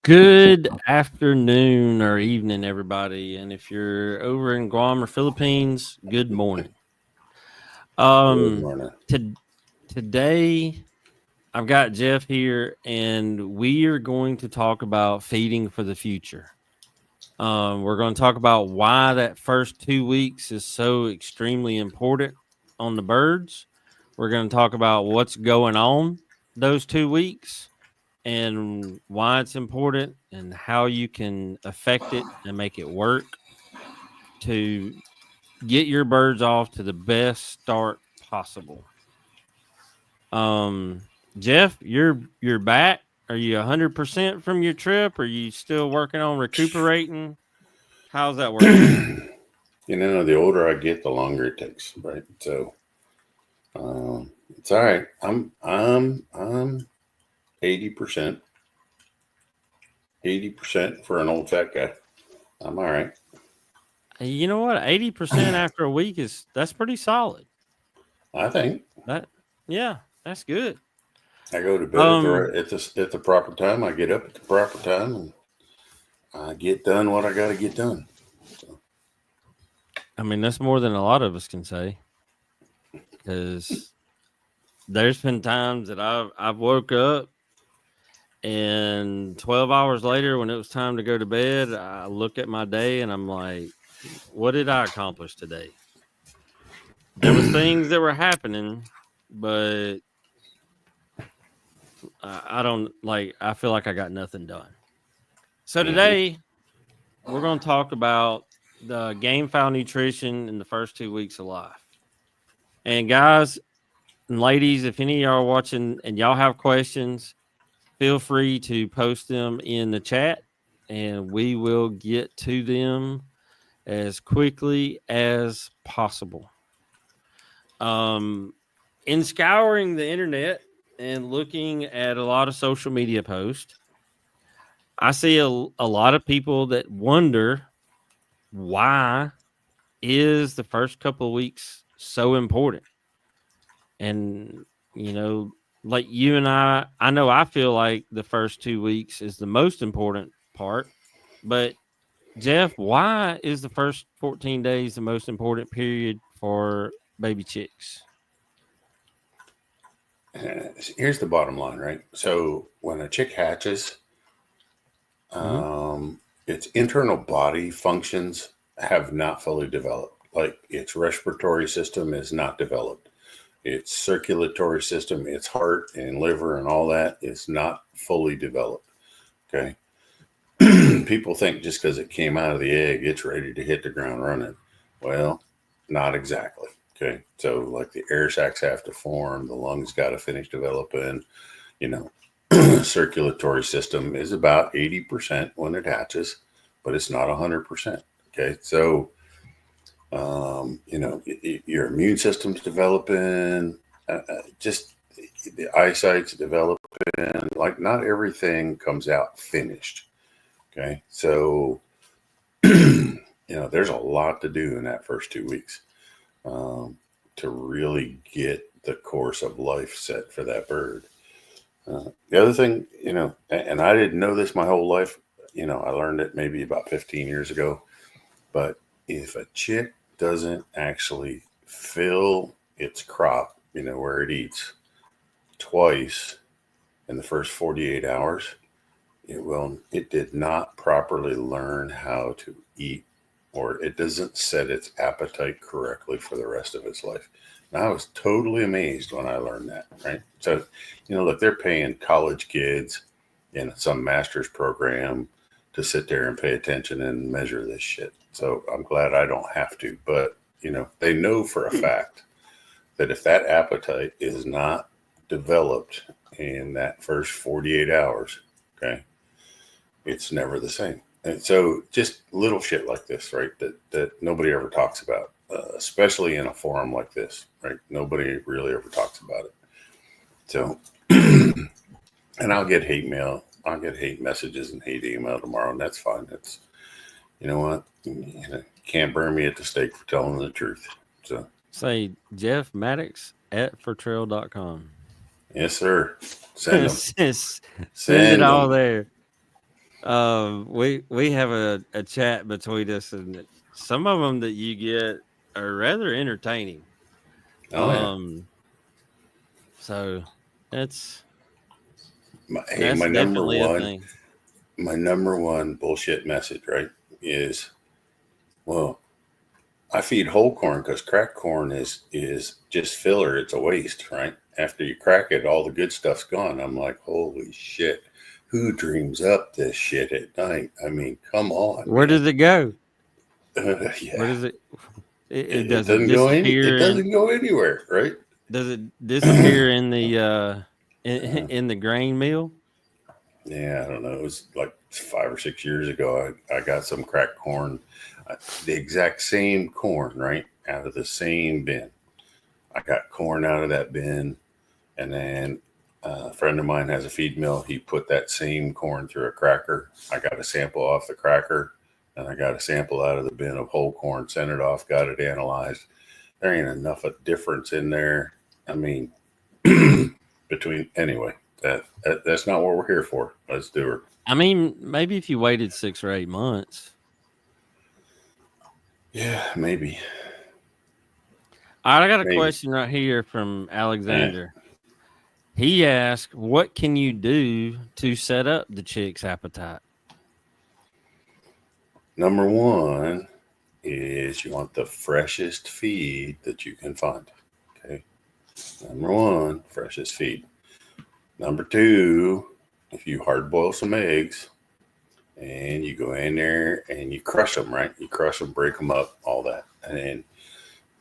Good afternoon or evening, everybody. And if you're over in Guam or Philippines, good morning. Good Um, morning. to, Today I've got Jeff here, and we are going to talk about feeding for the future. We're going to talk about why that first 2 weeks is so extremely important on the birds. We're going to talk about what's going on those 2 weeks and why it's important and how you can affect it and make it work to get your birds off to the best start possible. Um, Jeff, you're back. Are you 100% from your trip? Are you still working on recuperating? How's that working out? The older I get, the longer it takes, right? So it's all right. I'm 80%, 80% for an old fat guy. I'm all right. You know what? 80% after a week that's pretty solid. I think That yeah, that's good. I go to bed Um, at the proper time. I get up at the proper time, and I get done what I got to get done. So, I mean that's more than a lot of us can say because there's been times that I've woke up and 12 hours later when it was time to go to bed, I look at my day and I'm like, what did I accomplish today? There was things that were happening, but I don't like I feel like I got nothing done. So mhm. today we're going to talk about the Gamefowl nutrition in the first 2 weeks of life. And guys and ladies, if any of y'all are watching and y'all have questions, feel free to post them in the chat and we will get to them as quickly as possible. Um, in scouring the internet and looking at a lot of social media posts, I see a lot of people that wonder why is the first couple of weeks so important. And, you know, like you and I know I feel like the first 2 weeks is the most important part. But Jeff, why is the first 14 days the most important period for baby chicks? Here's the bottom line, right? So when a chick hatches, Mm-hmm. its internal body functions have not fully developed. Like its respiratory system is not developed. Its circulatory system, its heart and liver and all that is not fully developed. Okay. People think just because it came out of the egg, it's ready to hit the ground running. Well, not exactly. Okay. So, like the air sacs have to form, the lungs got to finish developing, you know, circulatory system is about 80% when it hatches, but it's not 100%. Okay. So, your immune system's developing, just the eyesight's developing. Like, not everything comes out finished. Okay. So, there's a lot to do in that first 2 weeks um, to really get the course of life set for that bird. The other thing, and I didn't know this my whole life. I learned it maybe about 15 years ago. But if a chick doesn't actually fill its crop, where it eats twice in the first 48 hours, it did not properly learn how to eat, or it doesn't set its appetite correctly for the rest of its life. And I was totally amazed when I learned that, right? So, look, they're paying college kids in some master's program to sit there and pay attention and measure this shit. So I'm glad I don't have to. But, they know for a fact that if that appetite is not developed in that first 48 hours, okay, it's never the same. And so just little shit like this, right, that nobody ever talks about, especially in a forum like this, right? Nobody really ever talks about it. So, and I'll get hate mail. I'll get hate messages and hate email tomorrow, and that's fine. That's, you know what? Can't burn me at the stake for telling the truth. So, Say Jeff Maddox at fortrail.com. yes, sir. Send them. Send it Send all them. there. We have a chat between us, and some of them that you get are rather entertaining. Oh yeah. So that's Hey, that's definitely a thing. my number one bullshit message, right, is, well, I feed whole corn because cracked corn is just filler. It's a waste, right? After you crack it, all the good stuff's gone. I'm like, holy shit. Who dreams up this shit at night? I mean, come on, Where man. does it go? Where Yeah. does it? It It does it doesn't go it disappear and doesn't go anywhere, right? does it disappear in the Uh, in the grain mill? yeah, I don't know. It was like 5 or 6 years ago. I got some cracked corn, the exact same corn, right, out of the same bin. I got corn out of that bin, and then a friend of mine has a feed mill. He put that same corn through a cracker. I got a sample off the cracker, and I got a sample out of the bin of whole corn. Sent it off, got it analyzed. There ain't enough of difference in there. I mean, between anyway, that's not what we're here for. Let's do it. I mean, maybe if you waited 6 or 8 months. Yeah, maybe, All right, I got a maybe. question right here from Eh. Alexander. He asked, "What can you do to set up the chick's appetite?" Number one is you want the freshest feed that you can find. Okay. Number one, freshest feed. Number two, if you hard boil some eggs and you go in there and you crush them, right? You crush them, break them up, all that. And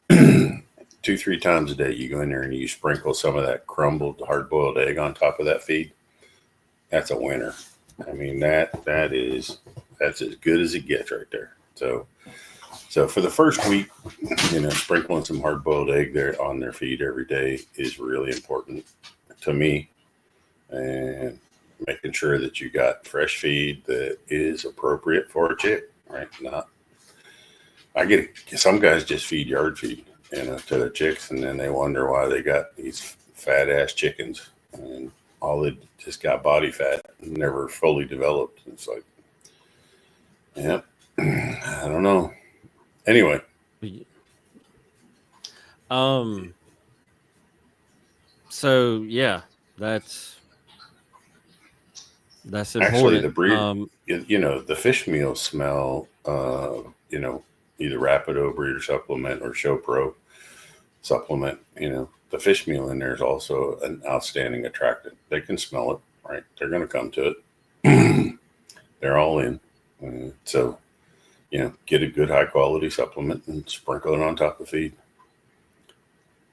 then 2, 3 times a day, you go in there and you sprinkle some of that crumbled hard boiled egg on top of that feed. That's a winner. I mean, that's as good as it gets right there. So for the first week, sprinkling some hard boiled egg there on their feed every day is really important to me, and making sure that you got fresh feed that is appropriate for a chick, right? Not, I get some guys just feed yard feed, to their chicks, and then they wonder why they got these fat ass chickens, and all they just got body fat, never fully developed. It's like, yeah, I don't know. Anyway, So yeah, that's actually, important. the the fish meal smell, either Rapido breeder supplement or Show Pro supplement, the fish meal in there is also an outstanding attractant. They can smell it, right? They're going to come to it. They're all in. So, get a good high quality supplement and sprinkle it on top of feed.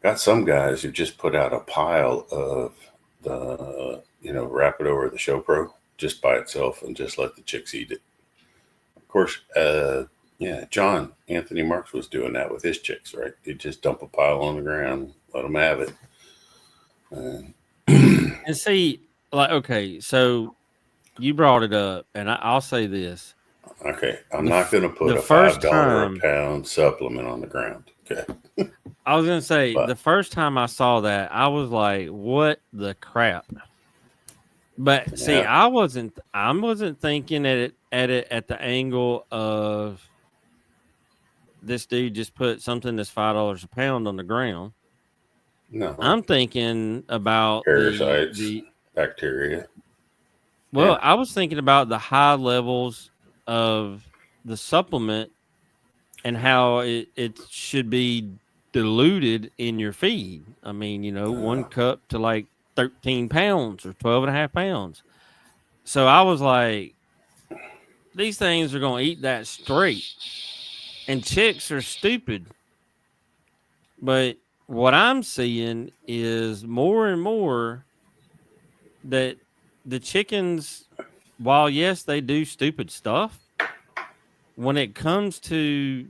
Got some guys who just put out a pile of the, Rapido or the Show Pro just by itself and just let the chicks eat it. Of course, John Anthony Marks was doing that with his chicks, right? He'd just dump a pile on the ground, let them have it. And see, like, okay, so you brought it up, and I'll say this. Okay, I'm not going to put a first $5 a time pound supplement on the ground. Okay, I was gonna say but the first time I saw that, I was like, "What the crap?" But see, yeah, I wasn't thinking at the angle of this dude just put something that's $5 a pound on the ground. no I'm thinking about parasites, the bacteria. well, Yeah, I was thinking about the high levels of the supplement and how it should be diluted in your feed. I mean, 1 cup to like 13 pounds or 12.5 pounds. So I was like, these things are going to eat that straight. And chicks are stupid. But what I'm seeing is more and more that the chickens, while yes, they do stupid stuff, when it comes to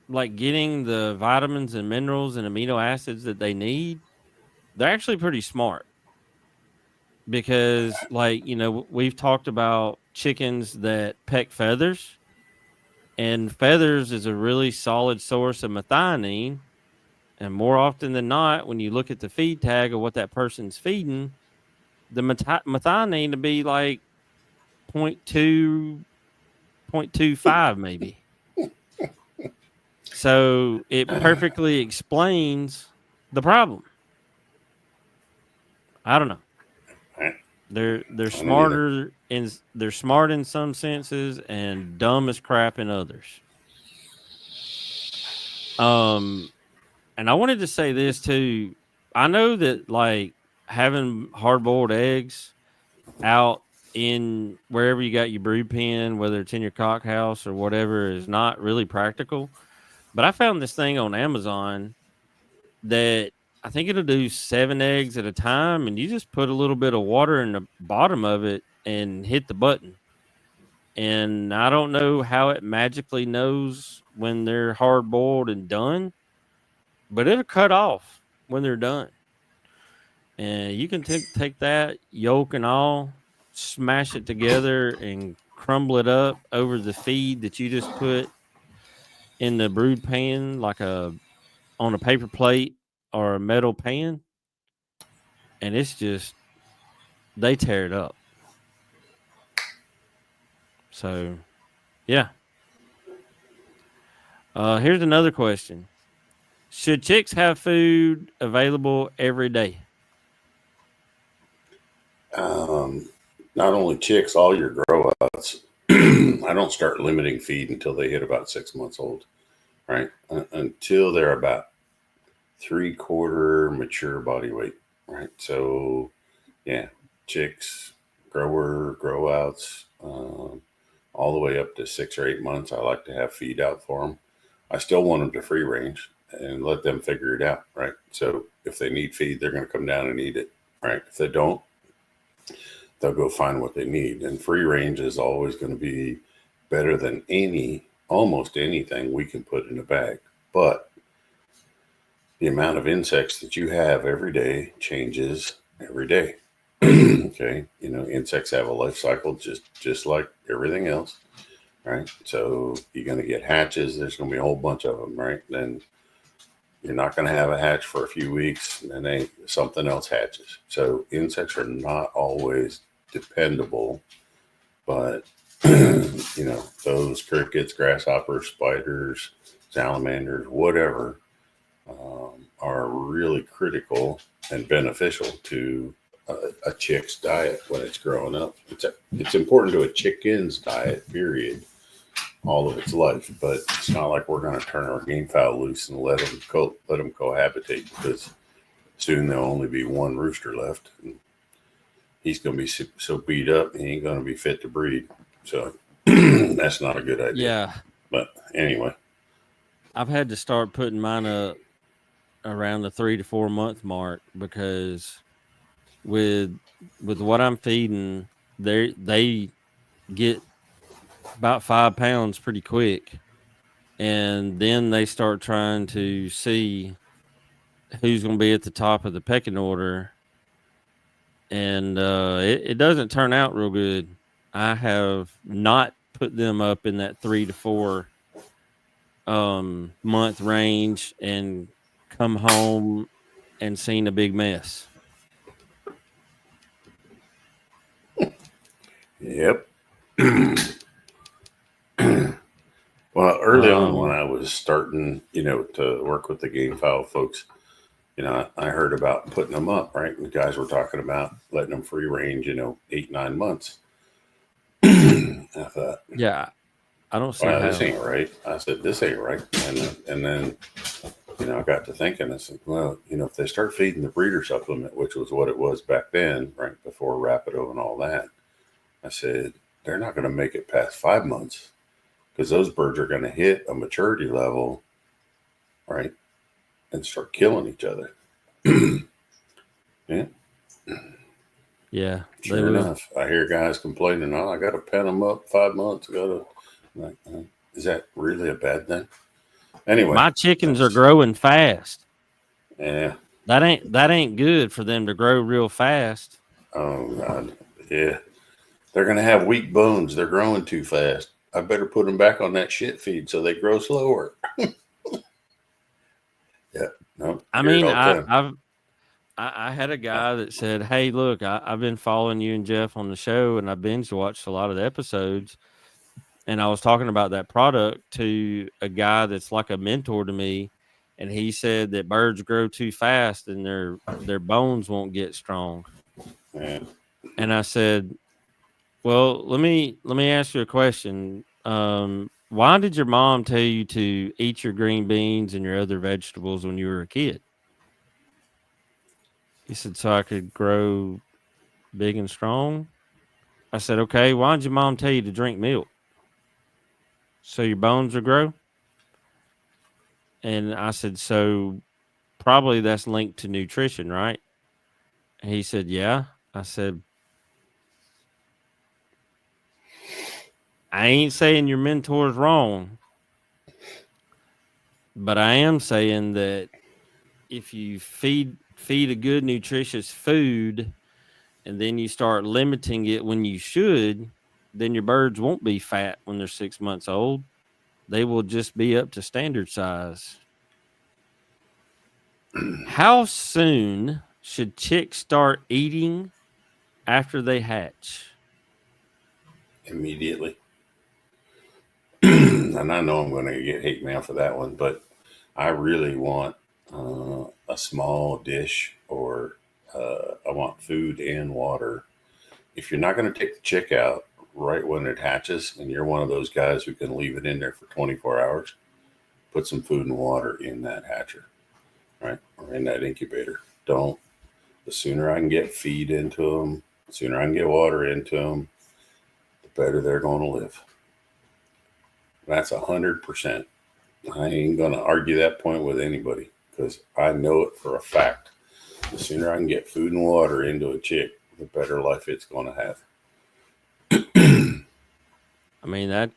like getting the vitamins and minerals and amino acids that they need, they're actually pretty smart because, like, we've talked about chickens that peck feathers, and feathers is a really solid source of methionine. And more often than not, when you look at the feed tag of what that person's feeding, the methionine to be like 0.2, 0.25 maybe. So it perfectly explains the problem. I don't know. They're smarter they're smart in some senses and dumb as crap in others. And I wanted to say this too. I know that like having hard boiled eggs out in wherever you got your brood pen, whether it's in your cock house or whatever, is not really practical. But I found this thing on Amazon that I think it'll do 7 eggs at a time, and you just put a little bit of water in the bottom of it and hit the button. And I don't know how it magically knows when they're hard boiled and done, but it'll cut off when they're done. And you can take that yolk and all, smash it together, and crumble it up over the feed that you just put in the brood pan, like on a paper plate or a metal pan, and it's just they tear it up. So, yeah. Here's another question: should chicks have food available every day? Not only chicks, all your grow outs. I don't start limiting feed until they hit about 6 months old, right? Until they're about 3/4 mature body weight, right? So, yeah, chicks, grow outs, all the way up to 6 or 8 months. I like to have feed out for them. I still want them to free range and let them figure it out, right? So if they need feed, they're going to come down and eat it, right? If they don't, they'll go find what they need. And free range is always going to be better than almost anything we can put in a bag. But the amount of insects that you have every day changes every day. Okay. Insects have a life cycle just like everything else, right? So you're going to get hatches. There's going to be a whole bunch of them, right? Then you're not going to have a hatch for a few weeks, and then something else hatches. So insects are not always dependable, but those crickets, grasshoppers, spiders, salamanders, whatever, are really critical and beneficial to a chick's diet when it's growing up. It's important to a chicken's diet, period, all of its life. But it's not like we're going to turn our gamefowl loose and let them cohabitate, because soon there'll only be one rooster left, and he's going to be so beat up he ain't going to be fit to breed. So that's not a good idea. Yeah. But anyway, I've had to start putting mine up around the 3 to 4 month mark, because with what I'm feeding, they get about 5 pounds pretty quick, and then they start trying to see who's going to be at the top of the pecking order, and it doesn't turn out real good. I have not put them up in that 3 to 4 month range and come home and seen a big mess. Yep. Well, early on when I was starting, to work with the Gamefowl folks, I heard about putting them up, right? And the guys were talking about letting them free range, 8, 9 months. I thought, yeah, I don't see how. This ain't right. I said, this ain't right. And then, I got to thinking, I said, well, if they start feeding the breeder supplement, which was what it was back then, right before Rapido and all that, I said, they're not going to make it past 5 months, because those birds are going to hit a maturity level, right, and start killing each other. Yeah. Yeah. Sure enough, I hear guys complaining, "Oh, I got to pen them up 5 months ago." Like, is that really a bad thing? Anyway, my chickens are growing fast. Yeah. That ain't good for them to grow real fast. Oh God. Yeah. They're going to have weak bones. They're growing too fast. I better put them back on that shit feed so they grow slower. Yeah. No. I mean, I had a guy that said, "Hey, look, I've been following you and Jeff on the show, and I binge watched a lot of the episodes." And I was talking about that product to a guy that's like a mentor to me, and he said that birds grow too fast and their bones won't get strong. Yeah. And I said, "Well, let me ask you a question. Why did your mom tell you to eat your green beans and your other vegetables when you were a kid?" He said, "So I could grow big and strong." I said, "Okay, why did your mom tell you to drink milk? So your bones will grow?" And I said, "So probably that's linked to nutrition, right?" And he said, "Yeah." I said, "I ain't saying your mentor's wrong, but I am saying that if you feed a good nutritious food and then you start limiting it when you should, then your birds won't be fat when they're 6 months old. They will just be up to standard size." How soon should chicks start eating after they hatch? Immediately. And I know I'm going to get hate mail for that one, but I really want a small dish, or I want food and water. If you're not going to take the chick out right when it hatches, and you're one of those guys who can leave it in there for 24 hours, put some food and water in that hatcher, right? Or in that incubator. Don't. The sooner I can get feed into them, the sooner I can get water into them, the better they're going to live. That's 100%. I ain't going to argue that point with anybody because I know it for a fact. The sooner I can get food and water into a chick, the better life it's going to have. I mean that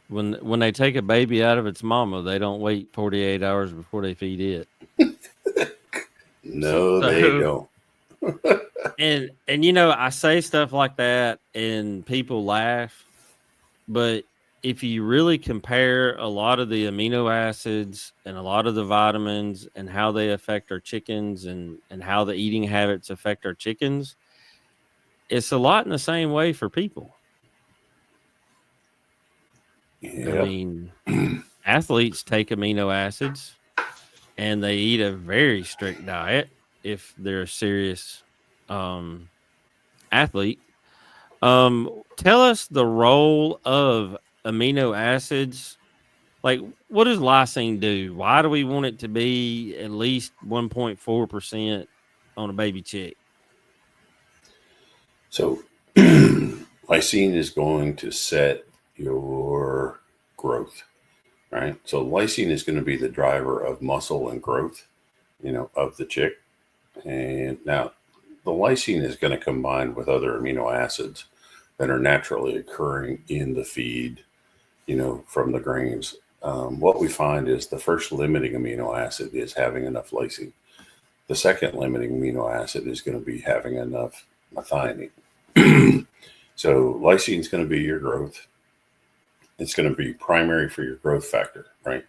when they take a baby out of its mama, they don't wait 48 hours before they feed it. No, they So don't. and you know, I say stuff like that and people laugh, but if you really compare a lot of the amino acids and a lot of the vitamins and how they affect our chickens and how the eating habits affect our chickens, it's a lot in the same way for people. I Yeah. mean, athletes take amino acids and they eat a very strict diet if they're a serious um, athlete. Tell us the role of amino acids. Like, what does lysine do? Why do we want it to be at least 1.4% on a baby chick? So, lysine is going to set your growth, right? So, lysine is going to be the driver of muscle and growth, of the chick. And now, the lysine is going to combine with other amino acids that are naturally occurring in the feed, from the grains. What we find is the first limiting amino acid is having enough lysine. The second limiting amino acid is going to be having enough methionine. So lysine is going to be your growth. It's going to be primary for your growth factor, right?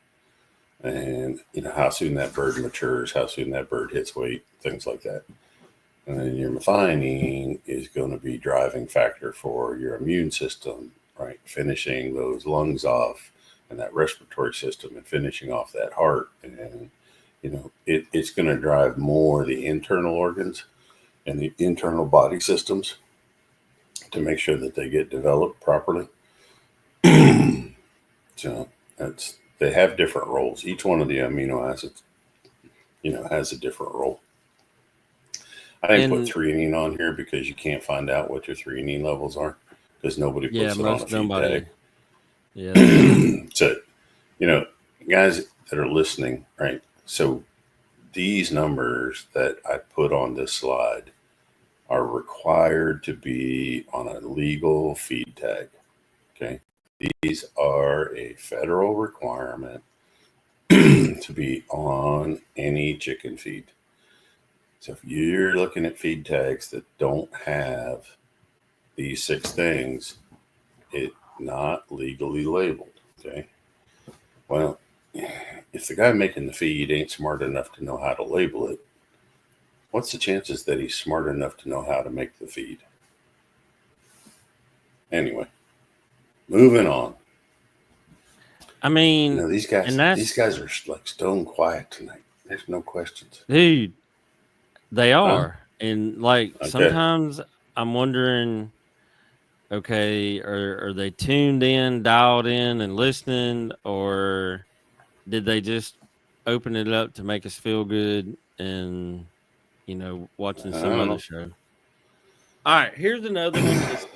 And how soon that bird matures, how soon that bird hits weight, things like that. And then your methionine is going to be driving factor for your immune system, right? Finishing those lungs off and that respiratory system and finishing off that heart. And, it's going to drive more the internal organs and the internal body systems to make sure that they get developed properly. So they have different roles. Each one of the amino acids, has a different role. I didn't put And threonine on here because you can't find out what your threonine levels are because nobody yeah, puts it on a most feed nobody. tag. Yeah, they don't. So, you know, guys that are listening, right? So these numbers that I put on this slide are required to be on a legal feed tag. Okay. These are a federal requirement to be on any chicken feed. So if you're looking at feed tags that don't have these 6 things, it's not legally labeled. Okay. Well, if the guy making the feed ain't smart enough to know how to label it, what's the chances that he's smart enough to know how to make the feed? Anyway, moving on. I mean, These guys are like stone quiet tonight. There's no questions. dude, they Huh? are. And like Okay. sometimes I'm wondering, okay, are they tuned in, dialed in, and listening, or did they just open it up to make us feel good and watching I some don't other know. show? All right, here's another one. It's a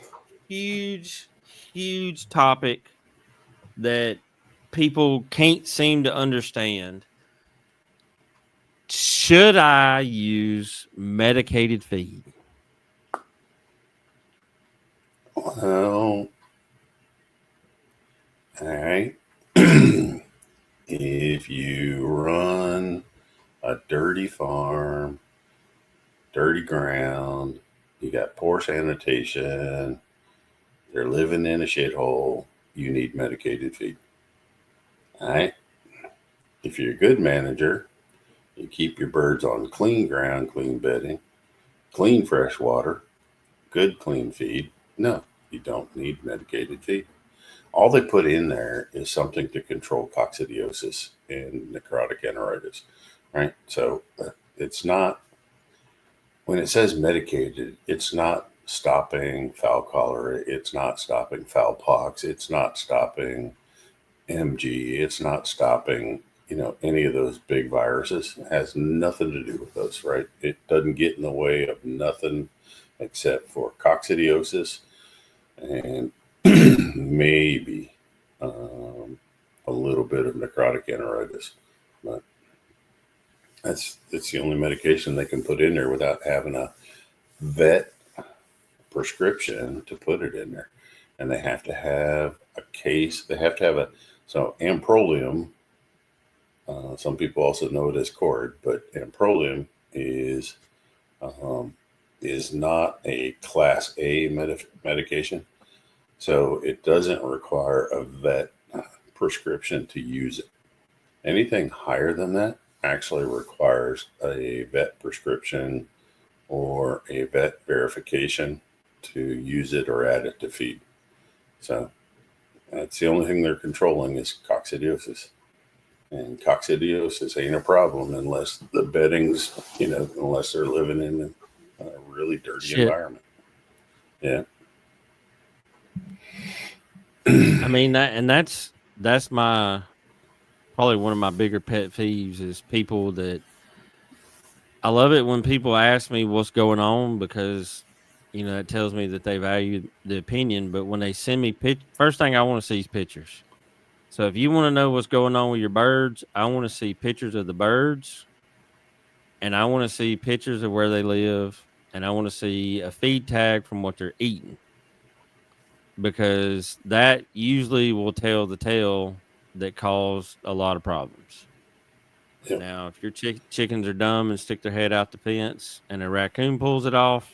huge, huge topic that people can't seem to understand. Should I use medicated feed? Well, all right. If you run a dirty farm, dirty ground, you got poor sanitation, they're living in a shithole, you need medicated feed. All right. If you're a good manager, you keep your birds on clean ground, clean bedding, clean fresh water, good clean feed. No, you don't need medicated feed. All they put in there is something to control coccidiosis and necrotic enteritis, right? So it's not, when it says medicated, it's not stopping fowl cholera, it's not stopping fowl pox, it's not stopping MG, it's not stopping, any of those big viruses. It has nothing to do with those, right? It doesn't get in the way of nothing except for coccidiosis and maybe a little bit of necrotic enteritis, but that's the only medication they can put in there without having a vet prescription to put it in there, and they have to have a case. They have to have amprolium. Some people also know it as cord, but amprolium is not a class A medication, so it doesn't require a vet prescription to use it. Anything higher than that actually requires a vet prescription or a vet verification to use it or add it to feed. So that's the only thing they're controlling is coccidiosis. And coccidiosis ain't a problem unless the bedding's, unless they're living in a really dirty environment. Yeah. I mean that's my probably one of my bigger pet peeves is people that I love it when people ask me what's going on because it tells me that they value the opinion. But when they send me first thing I want to see is pictures. So if you want to know what's going on with your birds, I want to see pictures of the birds, and I want to see pictures of where they live, and I want to see a feed tag from what they're eating, because that usually will tell the tale that caused a lot of problems. Yep. Now, if your chickens are dumb and stick their head out the fence and a raccoon pulls it off,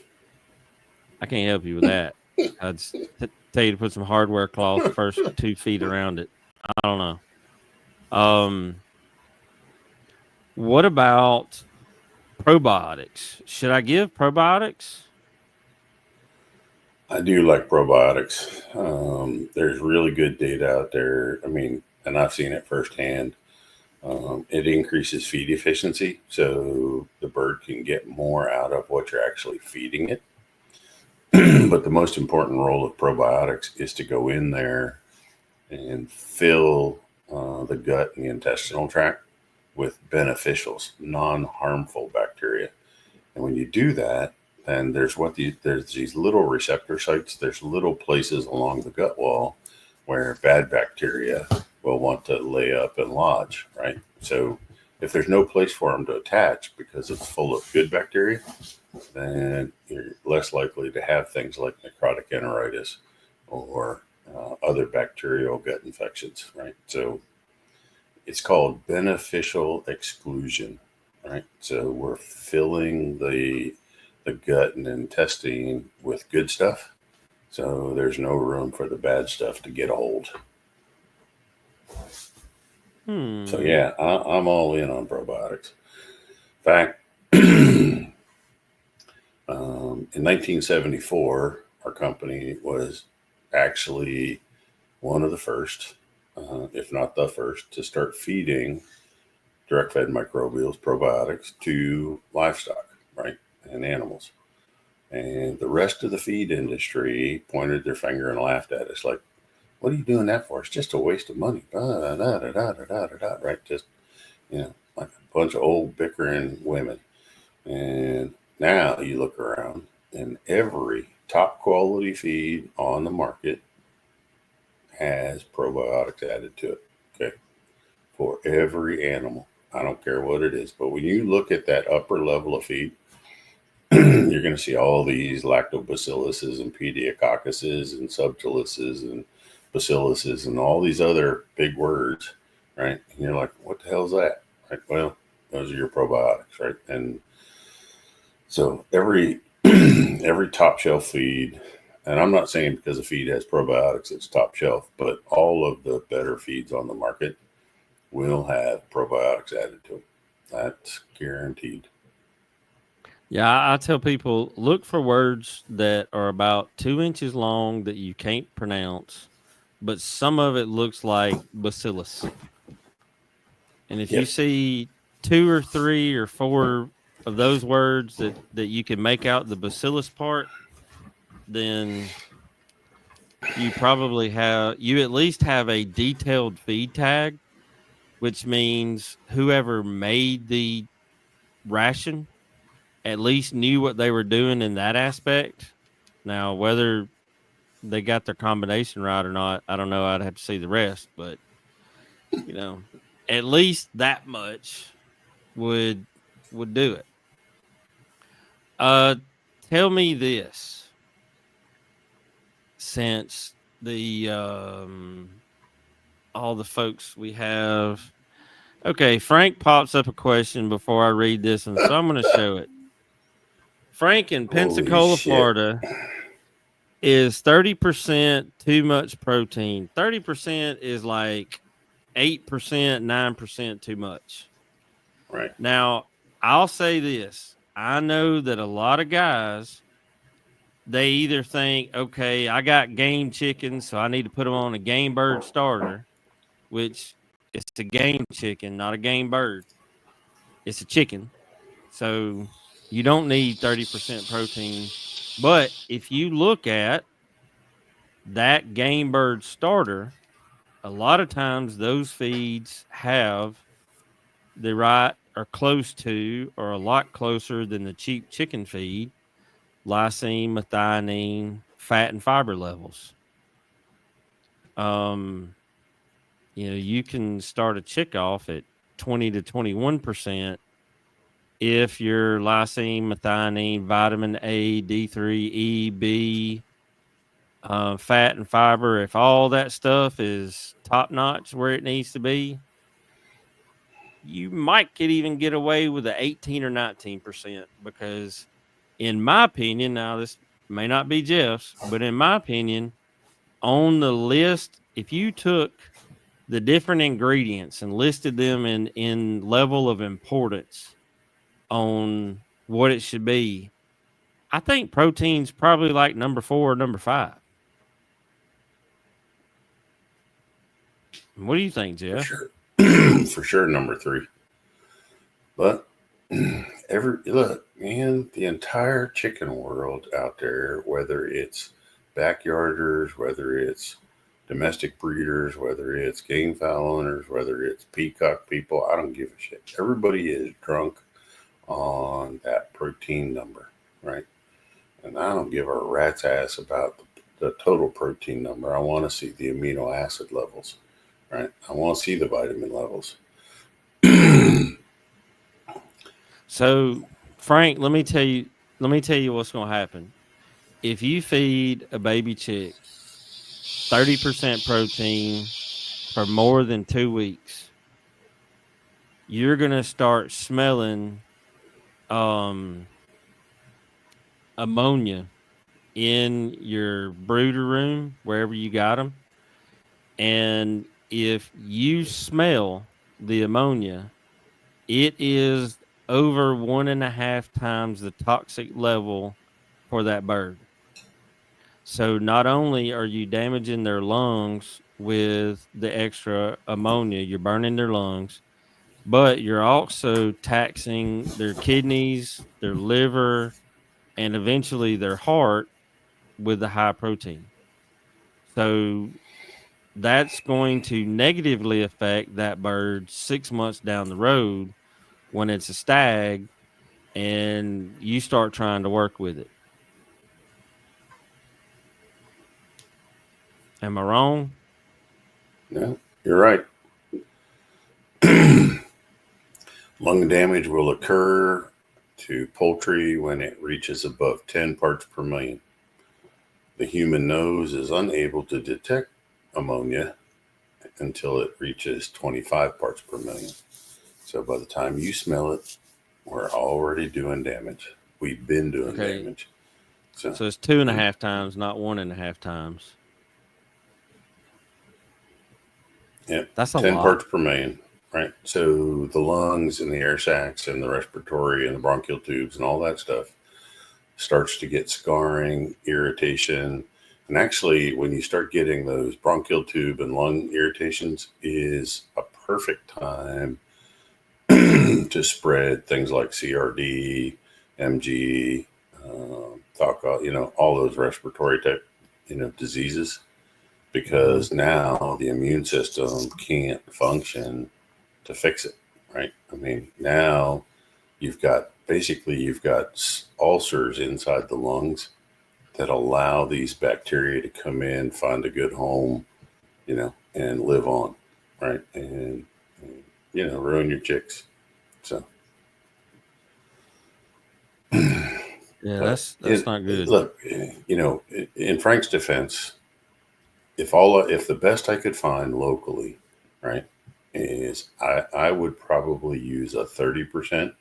I can't help you with that. I'd tell you to put some hardware cloth the first 2 feet around it. I don't know. What about probiotics? Should I give probiotics? I do like probiotics. There's really good data out there. I mean, and I've seen it firsthand. It increases feed efficiency, so the bird can get more out of what you're actually feeding it. But the most important role of probiotics is to go in there and fill the gut and the intestinal tract with beneficials, non-harmful bacteria. And when you do that, then there's these little receptor sites. There's little places along the gut wall where bad bacteria will want to lay up and lodge, right? So if there's no place for them to attach because it's full of good bacteria, then you're less likely to have things like necrotic enteritis or other bacterial gut infections, right? So it's called beneficial exclusion, right? So we're filling the gut and intestine with good stuff, so there's no room for the bad stuff to get a hold. So yeah, I'm all in on probiotics. In fact, In 1974, our company was actually one of the first, if not the first, to start feeding direct fed microbials, probiotics to livestock, right, and animals. And the rest of the feed industry pointed their finger and laughed at us like, what are you doing that for? It's just a waste of money. Da, da, da, da, da, da, da, right? Just, like a bunch of old bickering women. And now you look around and every top quality feed on the market has probiotics added to it. Okay. For every animal. I don't care what it is. But when you look at that upper level of feed, you're going to see all these lactobacilluses and pediococcuses and subtilices and bacilluses and all these other big words, right? And you're like, what the hell is that? Right? Well, those are your probiotics, right? And so every every top shelf feed, and I'm not saying because a feed has probiotics it's top shelf, but all of the better feeds on the market will have probiotics added to them. That's guaranteed. Yeah, I tell people look for words that are about 2 inches long that you can't pronounce, but some of it looks like bacillus. And if you Yep. see two or three or four of those words that you can make out the bacillus part, then you at least have a detailed feed tag, which means whoever made the ration at least knew what they were doing in that aspect. Now, whether they got their combination right or not, I don't know. I'd have to see the rest, but you know, at least that much would would do it. Uh, tell me this, since the all the folks we have. Okay, Frank pops up a question before I read this one, so I'm going to show it. Frank in Holy Pensacola, shit. Florida, is 30% too much protein? 30% is like 8%, 9% too much. Right. Now, I'll say this. I know that a lot of guys, they either think, okay, I got game chickens, so I need to put them on a game bird starter, which it's a game chicken, not a game bird. It's a chicken. So you don't need 30% protein. But if you look at that game bird starter, a lot of times those feeds have the right or close to or a lot closer than the cheap chicken feed lysine, methionine, fat and fiber levels. Um, you can start a chick off at 20 to 21% if your lysine, methionine, vitamin A, D3, E, B, fat and fiber, if all that stuff is top notch where it needs to be, you might could even get away with a 18 or 19% because in my opinion, now this may not be Jeff's, but in my opinion, on the list, if you took the different ingredients and listed them in level of importance on what it should be, I think protein's probably like number 4 or number 5. What do you think, For Jeff? sure. For sure, number three. But every look, man, the entire chicken world out there, whether it's backyarders, whether it's domestic breeders, whether it's game fowl owners, whether it's peacock people, I don't give a shit. Everybody is drunk on that protein number, right? And I don't give a rat's ass about the total protein number. I want to see the amino acid levels, right? I want to see the vitamin levels. So, Frank, let me tell you what's going to happen. If you feed a baby chick 30% protein for more than 2 weeks, you're going to start smelling um ammonia in your brooder room wherever you got them. And if you smell the ammonia, it is over 1.5 times the toxic level for that bird. So not only are you damaging their lungs with the extra ammonia, you're burning their lungs, but you're also taxing their kidneys, their liver, and eventually their heart with the high protein. So that's going to negatively affect that bird 6 months down the road when it's a stag and you start trying to work with it. Am I wrong? No, you're right. Lung damage will occur to poultry when it reaches above 10 parts per million. The human nose is unable to detect ammonia until it reaches 25 parts per million. So by the time you smell it, we're already doing damage. We've been doing Okay. damage. So So it's 2.5 times, not 1.5 times. yeah, That's a 10 lot. parts per million, right? So the lungs and the air sacs and the respiratory and the bronchial tubes and all that stuff starts to get scarring, irritation. And actually, when you start getting those bronchial tube and lung irritations, is a perfect time to spread things like CRD, MG, all those respiratory type, diseases, Hmm. because now the immune system can't function to fix it, right? I mean, now you've got ulcers inside the lungs that allow these bacteria to come in, find a good home, and live on, right? And ruin your chicks. So, Yeah, but that's not good. look, in Frank's defense, if the best I could find locally, right, is I would probably use a 30%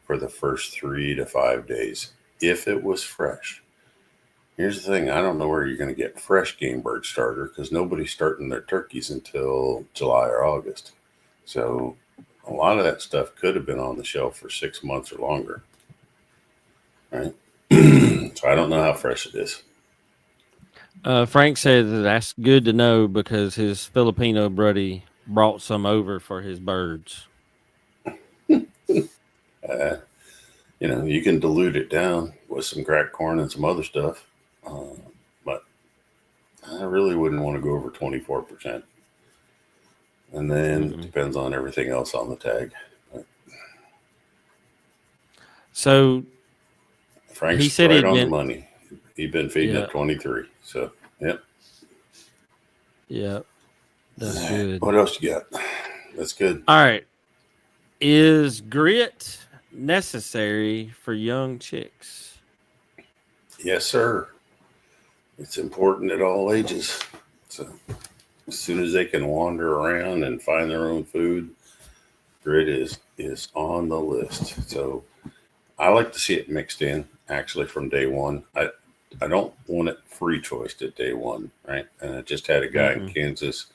for the first 3 to 5 days if it was fresh. Here's the thing: I don't know where you're going to get fresh game bird starter because nobody's starting their turkeys until July or August. So a lot of that stuff could have been on the shelf for 6 months or longer, right? So I don't know how fresh it is. Frank said that that's good to know because his Filipino buddy brought some over for his birds. Uh, you can dilute it down with some cracked corn and some other stuff, but I really wouldn't want to go over 24%. And then it Mm-mm. depends on everything else on the tag. But So he Frank's said right he'd on the been, money. He'd been feeding yeah, at 23. So, yep. yeah, All that's right. good. What else you got? That's good. All right. Is grit necessary for young chicks? Yes, sir. It's important at all ages. So, as soon as they can wander around and find their own food, grit is on the list. So, I like to see it mixed in actually from day one. I don't want it free choiced at day one, right? And I just had a guy in Mm-mm. Kansas.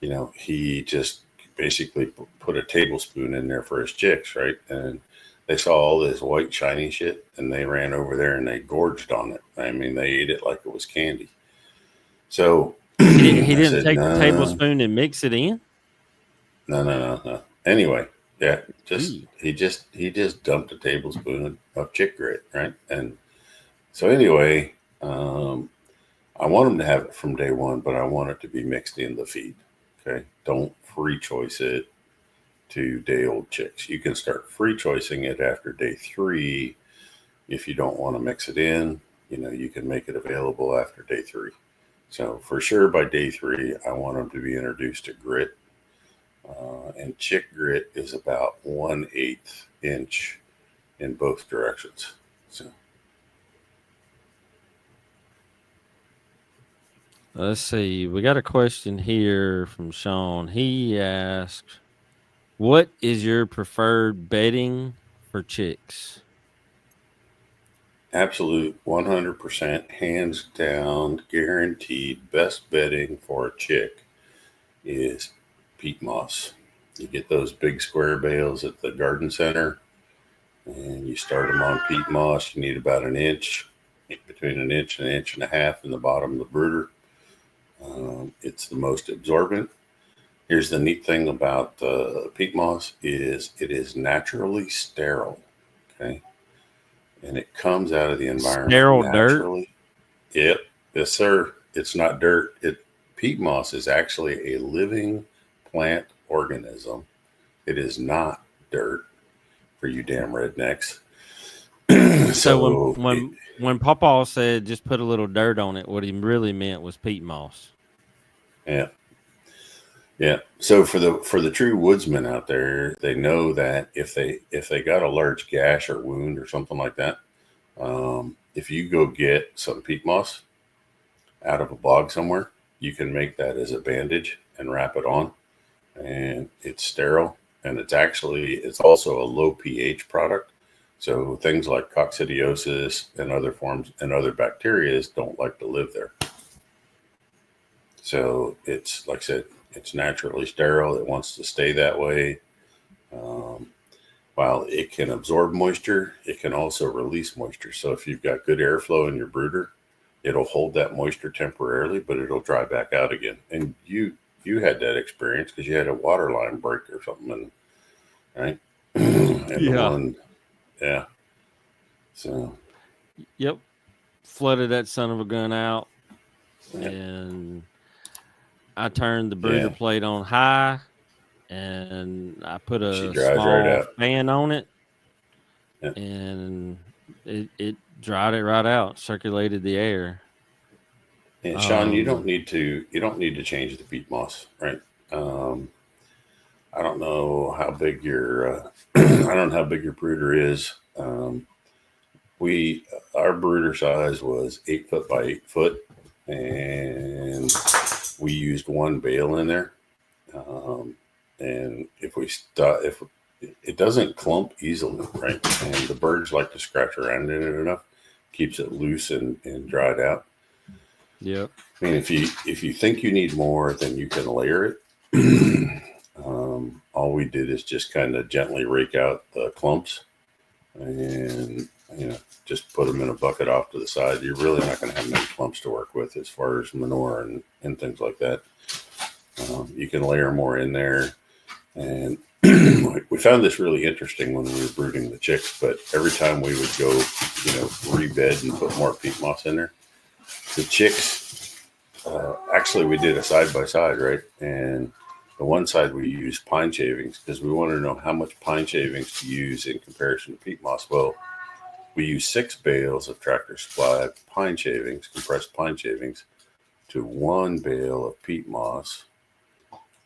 He just basically put a tablespoon in there for his chicks, right? And they saw all this white shiny shit, and they ran over there and they gorged on it. I mean, they ate it like it was candy. So He I didn't said, take the no, tablespoon and mix it in. no, no, no, no. Anyway, yeah, just Gee. he just dumped a tablespoon of chick grit, right? And so anyway, I want them to have it from day one, but I want it to be mixed in the feed. Okay, don't free choice it to day old chicks. You can start free choicing it after day 3 if you don't want to mix it in. You can make it available after day 3. So for sure, by day 3, I want them to be introduced to grit. And chick grit is about 1/8 inch in both directions. So Let's see. We got a question here from Sean. He asked, "What is your preferred bedding for chicks?" absolute 100% hands down guaranteed best bedding for a chick is peat moss. You get those big square bales at the garden center. and you start them on peat moss. You need about an inch, between an inch and an inch and a half in the bottom of the brooder. It's the most absorbent. Here's the neat thing about peat moss is it is naturally sterile. Okay, and it comes out of the environment Sterile dirt. naturally. Yep, yes, sir. It's not dirt. Peat moss is actually a living plant organism. It is not dirt for you damn rednecks. So So when Papa said just put a little dirt on it, what he really meant was peat moss. yeah, yeah. So for the true woodsmen out there, they know that if they got a large gash or wound or something like that, if you go get some peat moss out of a bog somewhere, you can make that as a bandage and wrap it on, and it's sterile, and it's also a low pH product. So things like coccidiosis and other forms and other bacteria don't like to live there. So it's, like I said, it's naturally sterile. It wants to stay that way. Um, while it can absorb moisture, it can also release moisture. So if you've got good airflow in your brooder, it'll hold that moisture temporarily, but it'll dry back out again. And you had that experience because you had a water line break or something, right? And Yeah. the one, yeah. So, yep, flooded that son of a gun out, yep. and I turned the brooder plate on high, and I put a small fan on it, and it dried it right out, circulated the air. And Sean, you don't need to change the peat moss, right? I don't know how big your I don't know how big your brooder is. Our brooder size was 8 foot by 8 foot, and we used one bale in there. And if it doesn't clump easily, right? And the birds like to scratch around in it enough, keeps it loose and dried out. Yep. I mean, if you think you need more, then you can layer it. All we did is just kind of gently rake out the clumps, and just put them in a bucket off to the side. You're really not going to have many clumps to work with as far as manure and things like that. You can layer more in there, and we found this really interesting when we were brooding the chicks. But every time we would go, rebed and put more peat moss in there, the chicks, actually we did a side by side, right? And the one side we used pine shavings because we wanted to know how much pine shavings to use in comparison to peat moss. Well, we used 6 bales of Tractor Supply pine shavings, compressed pine shavings, to 1 bale of peat moss.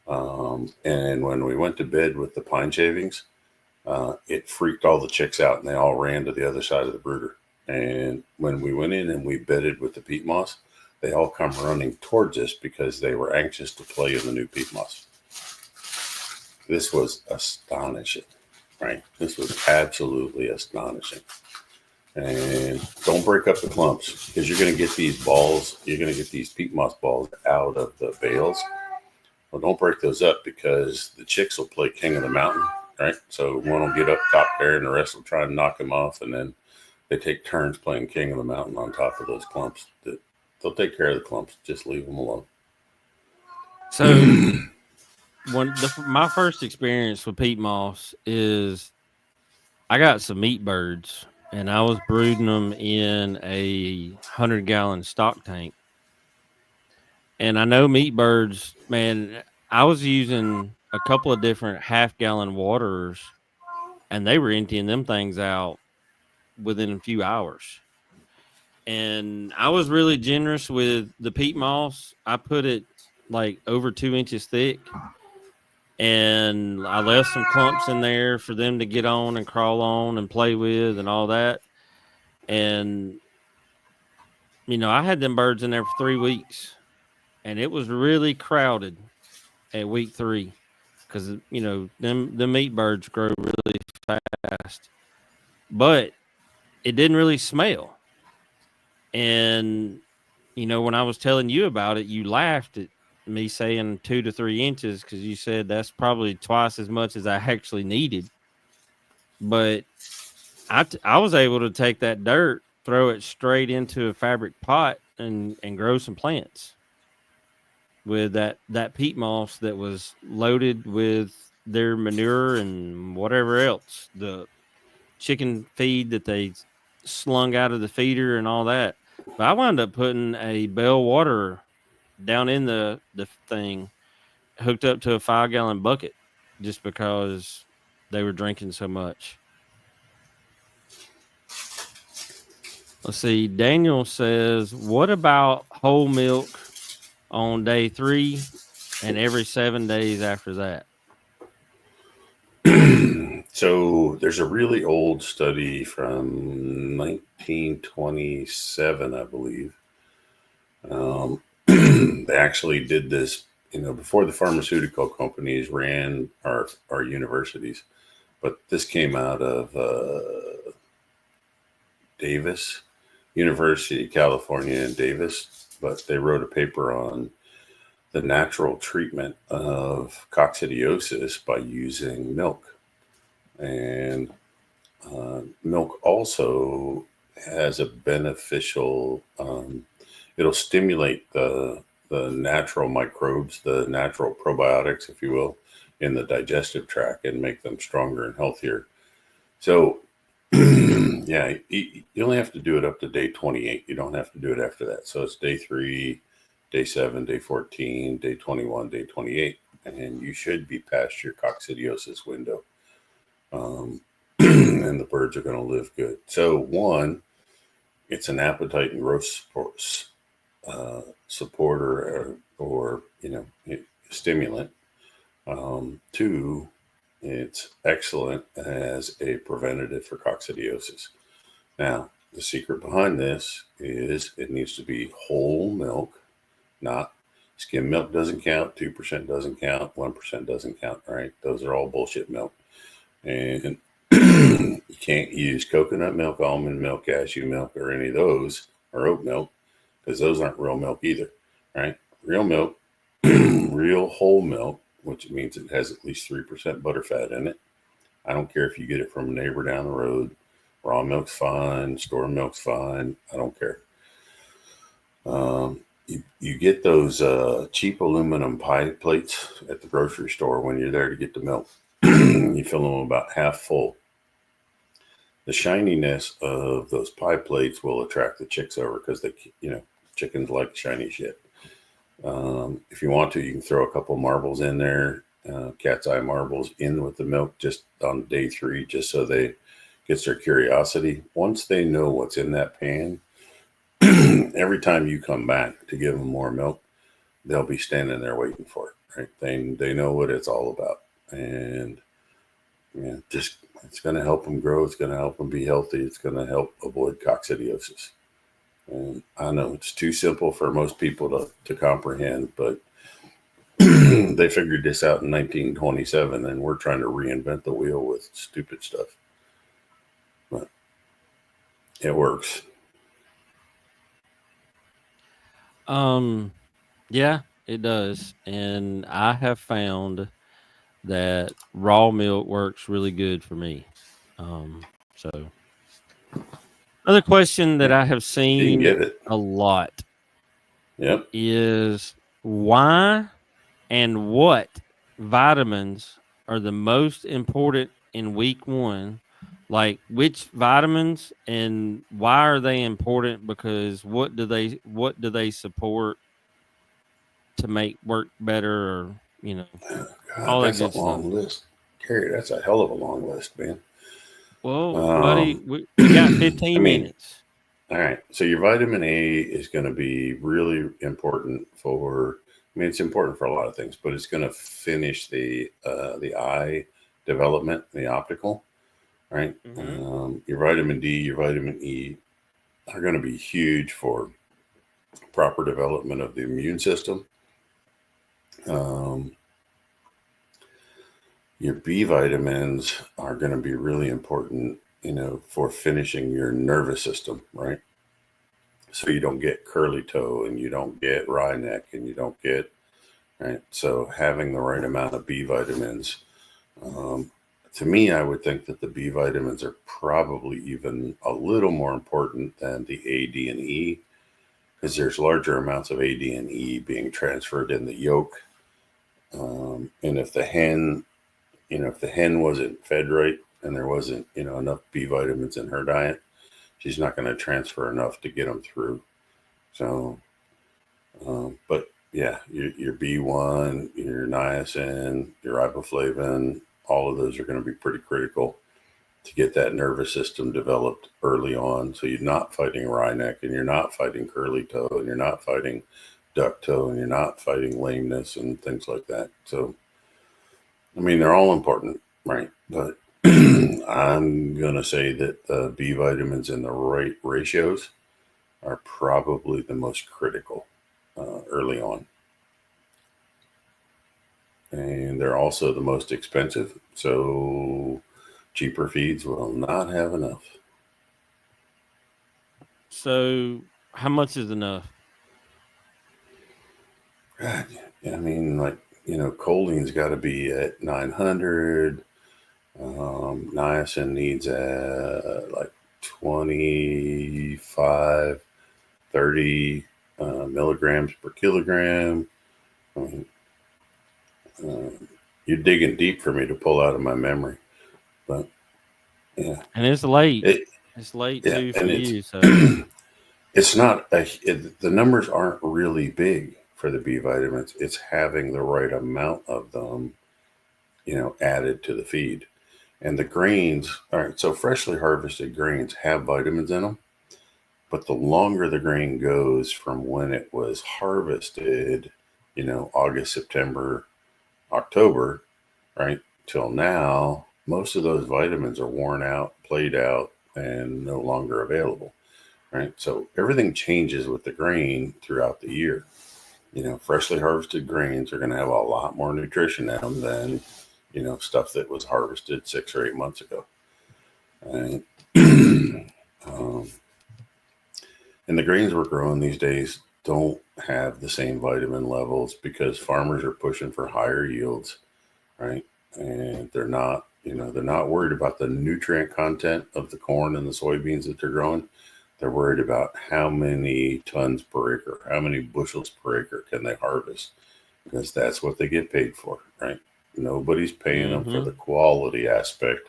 And when we went to bed with the pine shavings, it freaked all the chicks out, and they all ran to the other side of the brooder. And when we went in and we bedded with the peat moss, they all come running towards us because they were anxious to play in the new peat moss. This was astonishing, right? This was absolutely astonishing. And don't break up the clumps because you're going to get these balls. You're going to get these peat moss balls out of the bales. Well, don't break those up because the chicks will play king of the mountain, right? So one will get up top there and the rest will try and knock them off. And then they take turns playing king of the mountain on top of those clumps. They'll take care of the clumps. Just leave them alone. So my first experience with peat moss is I got some meat birds, and I was brooding them in a 100-gallon stock tank. And I know meat birds, man, I was using a couple of different half-gallon waterers, and they were emptying them things out within a few hours. And I was really generous with the peat moss. I put it like over 2 inches thick, and I left some clumps in there for them to get on and crawl on and play with and all that. And, I had them birds in there for 3 weeks, and it was really crowded at week 3 because, them meat birds grow really fast, but it didn't really smell. And, when I was telling you about it, you laughed at me saying 2 to 3 inches because you said that's probably twice as much as I actually needed. But I was able to take that dirt, throw it straight into a fabric pot, and grow some plants with that peat moss that was loaded with their manure and whatever else, the chicken feed that they slung out of the feeder and all that. But I wound up putting a bell water down in the thing, hooked up to a 5-gallon bucket, just because they were drinking so much. Let's see. Daniel says, "What about whole milk on day 3 and every 7 days after that?" So there's a really old study from 1927, I believe. They actually did this, before the pharmaceutical companies ran our universities. But this came out of Davis, University of California in Davis. But they wrote a paper on the natural treatment of coccidiosis by using milk. And milk also has a beneficial, it'll stimulate the natural microbes, the natural probiotics, if you will, in the digestive tract and make them stronger and healthier. So, yeah, you only have to do it up to day 28. You don't have to do it after that. So it's day 3, day 7, day 14, day 21, day 28, and you should be past your coccidiosis window. And the birds are going to live good. So, one, it's an appetite and growth supporter or stimulant. 2, it's excellent as a preventative for coccidiosis. Now, the secret behind this is it needs to be whole milk, not skim milk doesn't count, 2% doesn't count, 1% doesn't count, right? Those are all bullshit milk. And you can't use coconut milk, almond milk, cashew milk, or any of those, or oat milk, because those aren't real milk either, right? Real milk, real whole milk, which means it has at least 3% butterfat in it. I don't care if you get it from a neighbor down the road. Raw milk's fine, store milk's fine. I don't care. You get those cheap aluminum pie plates at the grocery store when you're there to get the milk. You fill them about half full. The shininess of those pie plates will attract the chicks over because chickens like shiny shit. If you want to, you can throw a couple marbles in there, cat's eye marbles in with the milk just on day 3, just so they gets their curiosity. Once they know what's in that pan, every time you come back to give them more milk, they'll be standing there waiting for it. Right? They know what it's all about, and just it's going to help them grow. It's going to help them be healthy. It's going to help avoid coccidiosis. And I know it's too simple for most people to comprehend, but they figured this out in 1927, and we're trying to reinvent the wheel with stupid stuff. But it works. Yeah, it does. And I have found that raw milk works really good for me. So another question that Yeah, I have you can seen get it. a lot Yep. is why and what vitamins are the most important in week 1? Like, which vitamins and why are they important? Because what do they support to make work better, or God, all that that's a good stuff. long list. Gary, that's a hell of a long list, man. Well, buddy, Um, we got I 15 mean, minutes. all right. So your vitamin A is going to be really important for. I mean, it's important for a lot of things, but it's going to finish the eye development, the optical, right? Mm-hmm. Your vitamin D, your vitamin E are going to be huge for proper development of the immune system. Um, your B vitamins are going to be really important, for finishing your nervous system, right? So you don't get curly toe and you don't get wry neck and you don't get, right? So having the right amount of B vitamins, to me, I would think that the B vitamins are probably even a little more important than the A, D, and E, because there's larger amounts of A, D, and E being transferred in the yolk. And if the hen, if the hen wasn't fed right and there wasn't, enough B vitamins in her diet, she's not going to transfer enough to get them through. So, but yeah, your B1, your niacin, your riboflavin, all of those are going to be pretty critical to get that nervous system developed early on. So you're not fighting wryneck, and you're not fighting curly toe, and you're not fighting duck toe, and you're not fighting lameness and things like that. So, I mean, they're all important, right? But I'm going to say that the B vitamins in the right ratios are probably the most critical early on. And they're also the most expensive. So cheaper feeds will not have enough. So, how much is enough? God, I mean, like, choline's got to be at 900. Niacin needs like 25, 30 milligrams per kilogram. You're digging deep for me to pull out of my memory, but yeah. And it's late. It's late too for you. So it's not the numbers aren't really big for the B vitamins. It's having the right amount of them, added to the feed. And the grains, all right, so freshly harvested grains have vitamins in them, but the longer the grain goes from when it was harvested, August, September, October, right, till now, most of those vitamins are worn out, played out, and no longer available, right? So everything changes with the grain throughout the year. Freshly harvested grains are going to have a lot more nutrition in them than, stuff that was harvested 6 or 8 months ago. Right? And the grains we're growing these days don't have the same vitamin levels because farmers are pushing for higher yields, right? And they're not worried about the nutrient content of the corn and the soybeans that they're growing. They're worried about how many tons per acre, how many bushels per acre can they harvest, because that's what they get paid for, right? Nobody's paying them for the quality aspect.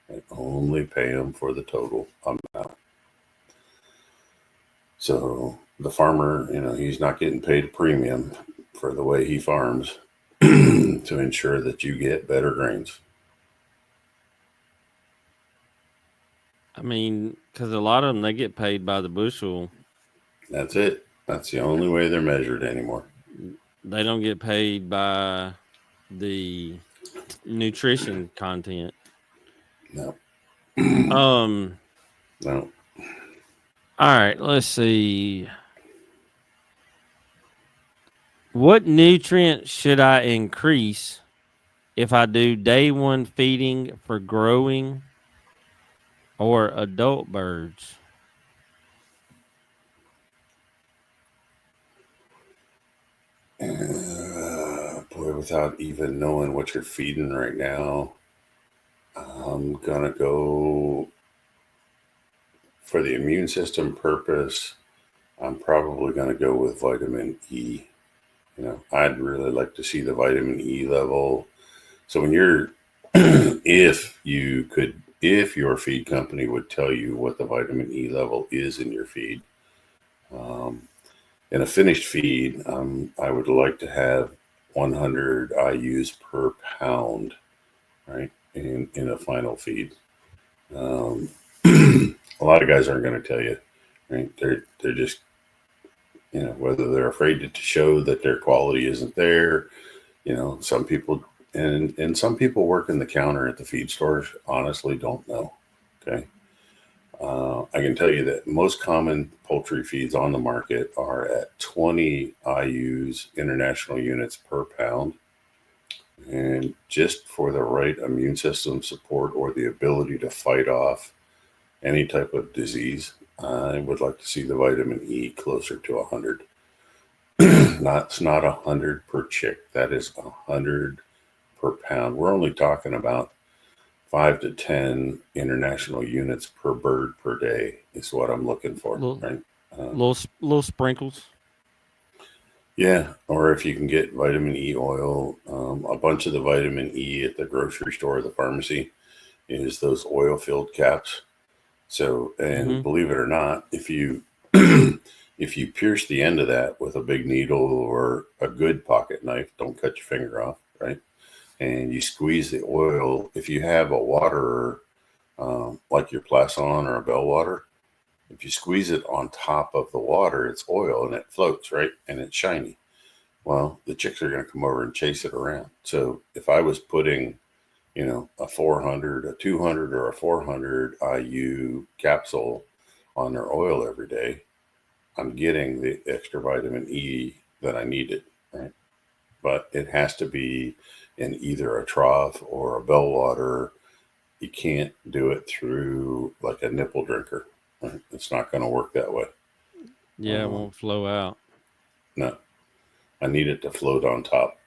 They only pay them for the total amount. So the farmer, he's not getting paid a premium for the way he farms to ensure that you get better grains. I mean, because a lot of them, they get paid by the bushel. That's it. That's the only way they're measured anymore. They don't get paid by the nutrition content. No. No. All right, let's see. What nutrient should I increase if I do day one feeding for growing or adult birds? Boy, without even knowing what you're feeding right now, I'm gonna go for the immune system purpose. I'm probably gonna go with vitamin E. I'd really like to see the vitamin E level. So when you're, if your feed company would tell you what the vitamin E level is in your feed, in a finished feed, I would like to have 100 IUs per pound, right, in a final feed. A lot of guys aren't going to tell you, right? They're just, whether they're afraid to show that their quality isn't there. Some people and some people working the counter at the feed stores honestly don't know. Okay. I can tell you that most common poultry feeds on the market are at 20 IUs, international units per pound. And just for the right immune system support or the ability to fight off any type of disease, I would like to see the vitamin E closer to 100. It's not 100 per chick. That is 100 per pound. We're only talking about 5 to 10 international units per bird per day is what I'm looking for, Little, right? little sprinkles. Yeah, or if you can get vitamin E oil, a bunch of the vitamin E at the grocery store or the pharmacy is those oil filled caps. So, and Mm-hmm. believe it or not, if you if you pierce the end of that with a big needle or a good pocket knife, don't cut your finger off, right? And you squeeze the oil. If you have a water like your Plasson or a Bell water, if you squeeze it on top of the water, it's oil and it floats, right? And it's shiny. Well, the chicks are going to come over and chase it around. So if I was putting, a 400, a 200, or a 400 IU capsule on their oil every day, I'm getting the extra vitamin E that I needed, right? But it has to be in either a trough or a bell water. You can't do it through like a nipple drinker. Right? It's not going to work that way. Yeah, it Um, won't flow out. no, I need it to float on top.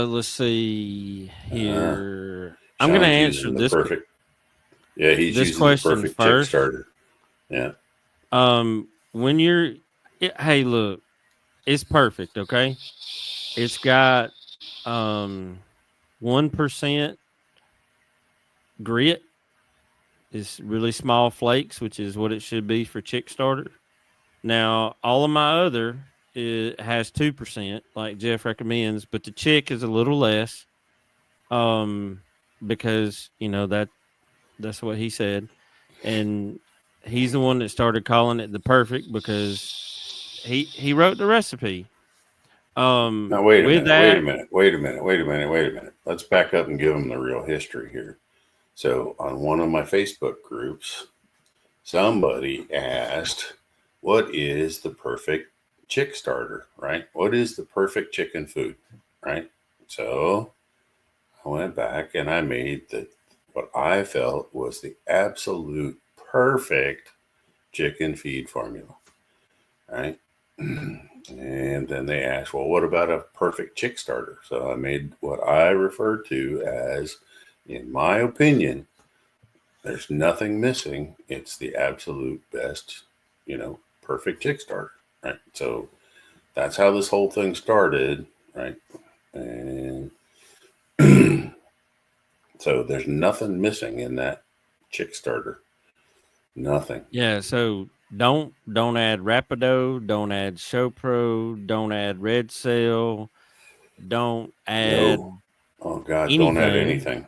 Let's see Uh, here. I'm gonna Sean's answer using the this perfect. Yeah, he's this using the question perfect chick first. starter. Yeah. When hey, look, it's perfect. Okay, it's got 1% grit. It's really small flakes, which is what it should be for chick starter. Now, all of my other it has 2%, like Jeff recommends, but the chick is a little less. Um, because that's what he said, and he's the one that started calling it the perfect because he wrote the recipe. Now wait a With minute. Wait a that, minute. Wait a minute. Wait a minute. Wait a minute. Let's back up and give them the real history here. So on one of my Facebook groups, somebody asked, "What is the perfect chick starter?" Right? What is the perfect chicken food? Right? So I went back and I made what I felt was the absolute perfect chicken feed formula. Right? And then they asked, well, what about a perfect chick starter? So I made what I refer to as, in my opinion, there's nothing missing. It's the absolute best, perfect chick starter. Right. So that's how this whole thing started. Right. And so there's nothing missing in that chick starter. Nothing. yeah. So don't add Rapido, don't add Showpro, don't add Red Cell, don't No. add Oh God, don't add anything. anything.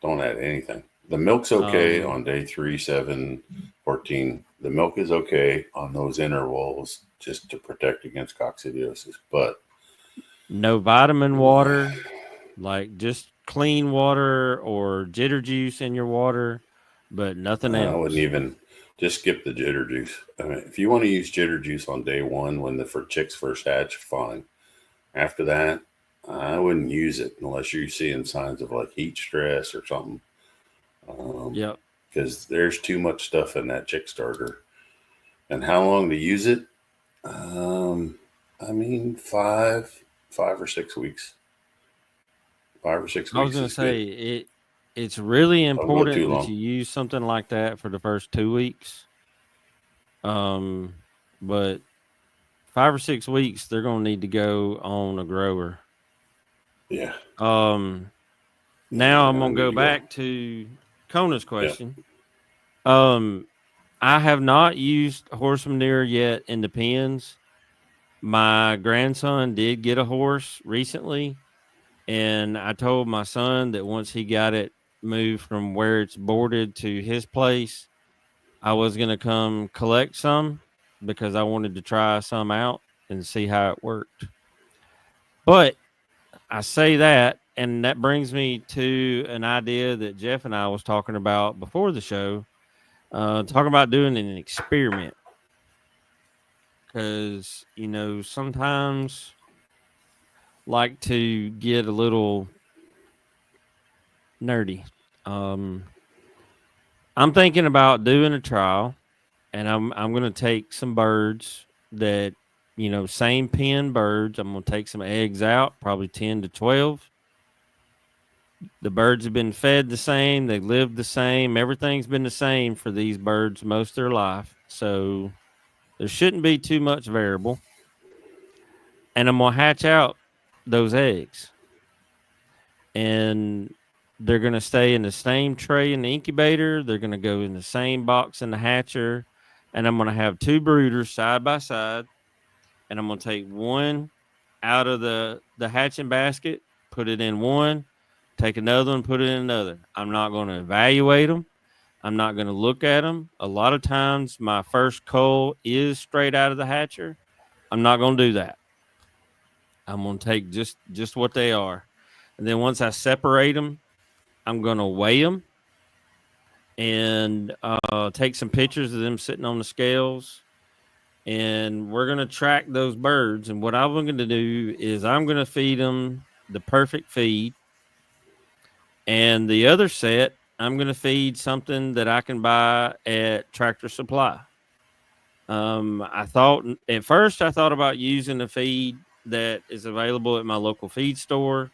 Don't add anything. The milk's okay Um, on day 3, 7, 14. The milk is okay on those intervals just to protect against coccidiosis. But no vitamin water, like just clean water or jitter juice in your water, but nothing I wouldn't else. even just skip the jitter juice. I mean, if you want to use jitter juice on day 1 when the for chicks first hatch, fine. After that, I wouldn't use it unless you're seeing signs of like heat stress or something. Yep. Because there's too much stuff in that chick starter. And how long to use it? Um, I mean, 5 or 6 weeks. 5 or 6 weeks I was is gonna good. say it's really Don't go too important that long. you use something like that for the first 2 weeks. Um, but 5 or 6 weeks, they're gonna need to go on a grower. Yeah, Um, yeah, now they're I'm gonna gonna need go to go. back to Kona's Yeah, question. Um, I have not used horse manure yet in the pens. My grandson did get a horse recently, and I told my son that once he got it moved from where it's boarded to his place, I was going to come collect some because I wanted to try some out and see how it worked. But I say that, and that brings me to an idea that Jeff and I was talking about before the show, talking about doing an experiment because sometimes like to get a little nerdy. Um, I'm thinking about doing a trial, and I'm going to take some birds that same pen birds. I'm going to take some eggs out, probably 10 to 12, The birds have been fed the same, they lived the same, everything's been the same for these birds most of their life. So there shouldn't be too much variable. And I'm gonna hatch out those eggs. And they're gonna stay in the same tray in the incubator. They're gonna go in the same box in the hatcher. And I'm gonna have two brooders side by side. And I'm gonna take one out of the hatching basket, put it in one, take another one, put it in another. I'm not gonna evaluate them. I'm not going to look at them. A lot of times, my first cull is straight out of the hatcher. I'm not going to do that. I'm going to take just what they are, and then once I separate them, I'm going to weigh them and take some pictures of them sitting on the scales. And we're going to track those birds. And what I'm going to do is I'm going to feed them the perfect feed, and the other set I'm going to feed something that I can buy at Tractor Supply. I thought at first I thought about using a feed that is available at my local feed store.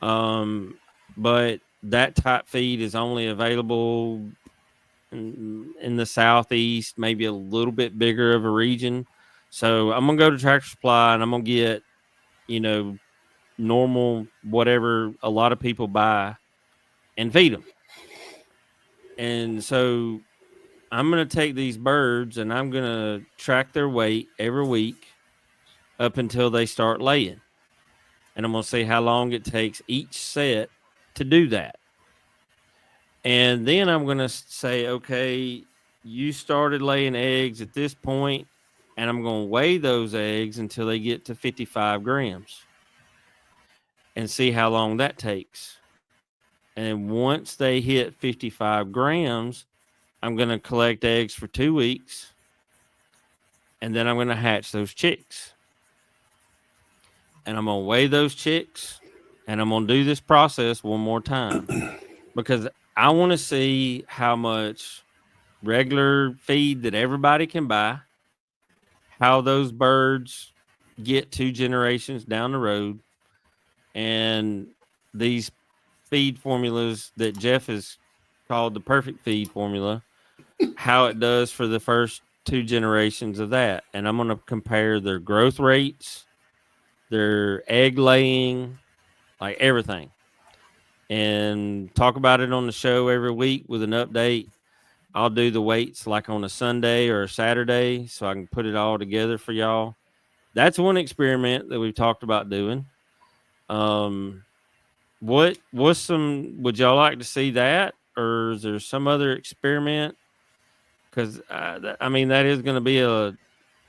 But that type feed is only available in the southeast, maybe a little bit bigger of a region. So I'm gonna go to Tractor Supply and I'm gonna get, you know, normal whatever a lot of people buy and feed them. And so I'm gonna take these birds and I'm gonna track their weight every week up until they start laying. And I'm going to see how long it takes each set to do that. And then I'm going to say, okay, you started laying eggs at this point, and I'm going to weigh those eggs until they get to 55 grams and see how long that takes. And once they hit 55 grams, I'm going to collect eggs for 2 weeks, and then I'm going to hatch those chicks. And I'm going to weigh those chicks, and I'm going to do this process one more time because I want to see how much regular feed that everybody can buy, how those birds get 2 generations down the road, and these feed formulas that Jeff has called the perfect feed formula, how it does for the first 2 generations of that. And I'm going to compare their growth rates, their egg laying, like everything, and talk about it on the show every week with an update. I'll do the weights like on a Sunday or a Saturday so I can put it all together for y'all. That's one experiment that we've talked about doing. What's some, would y'all like to see that, or is there some other experiment? Because I mean, that is going to be a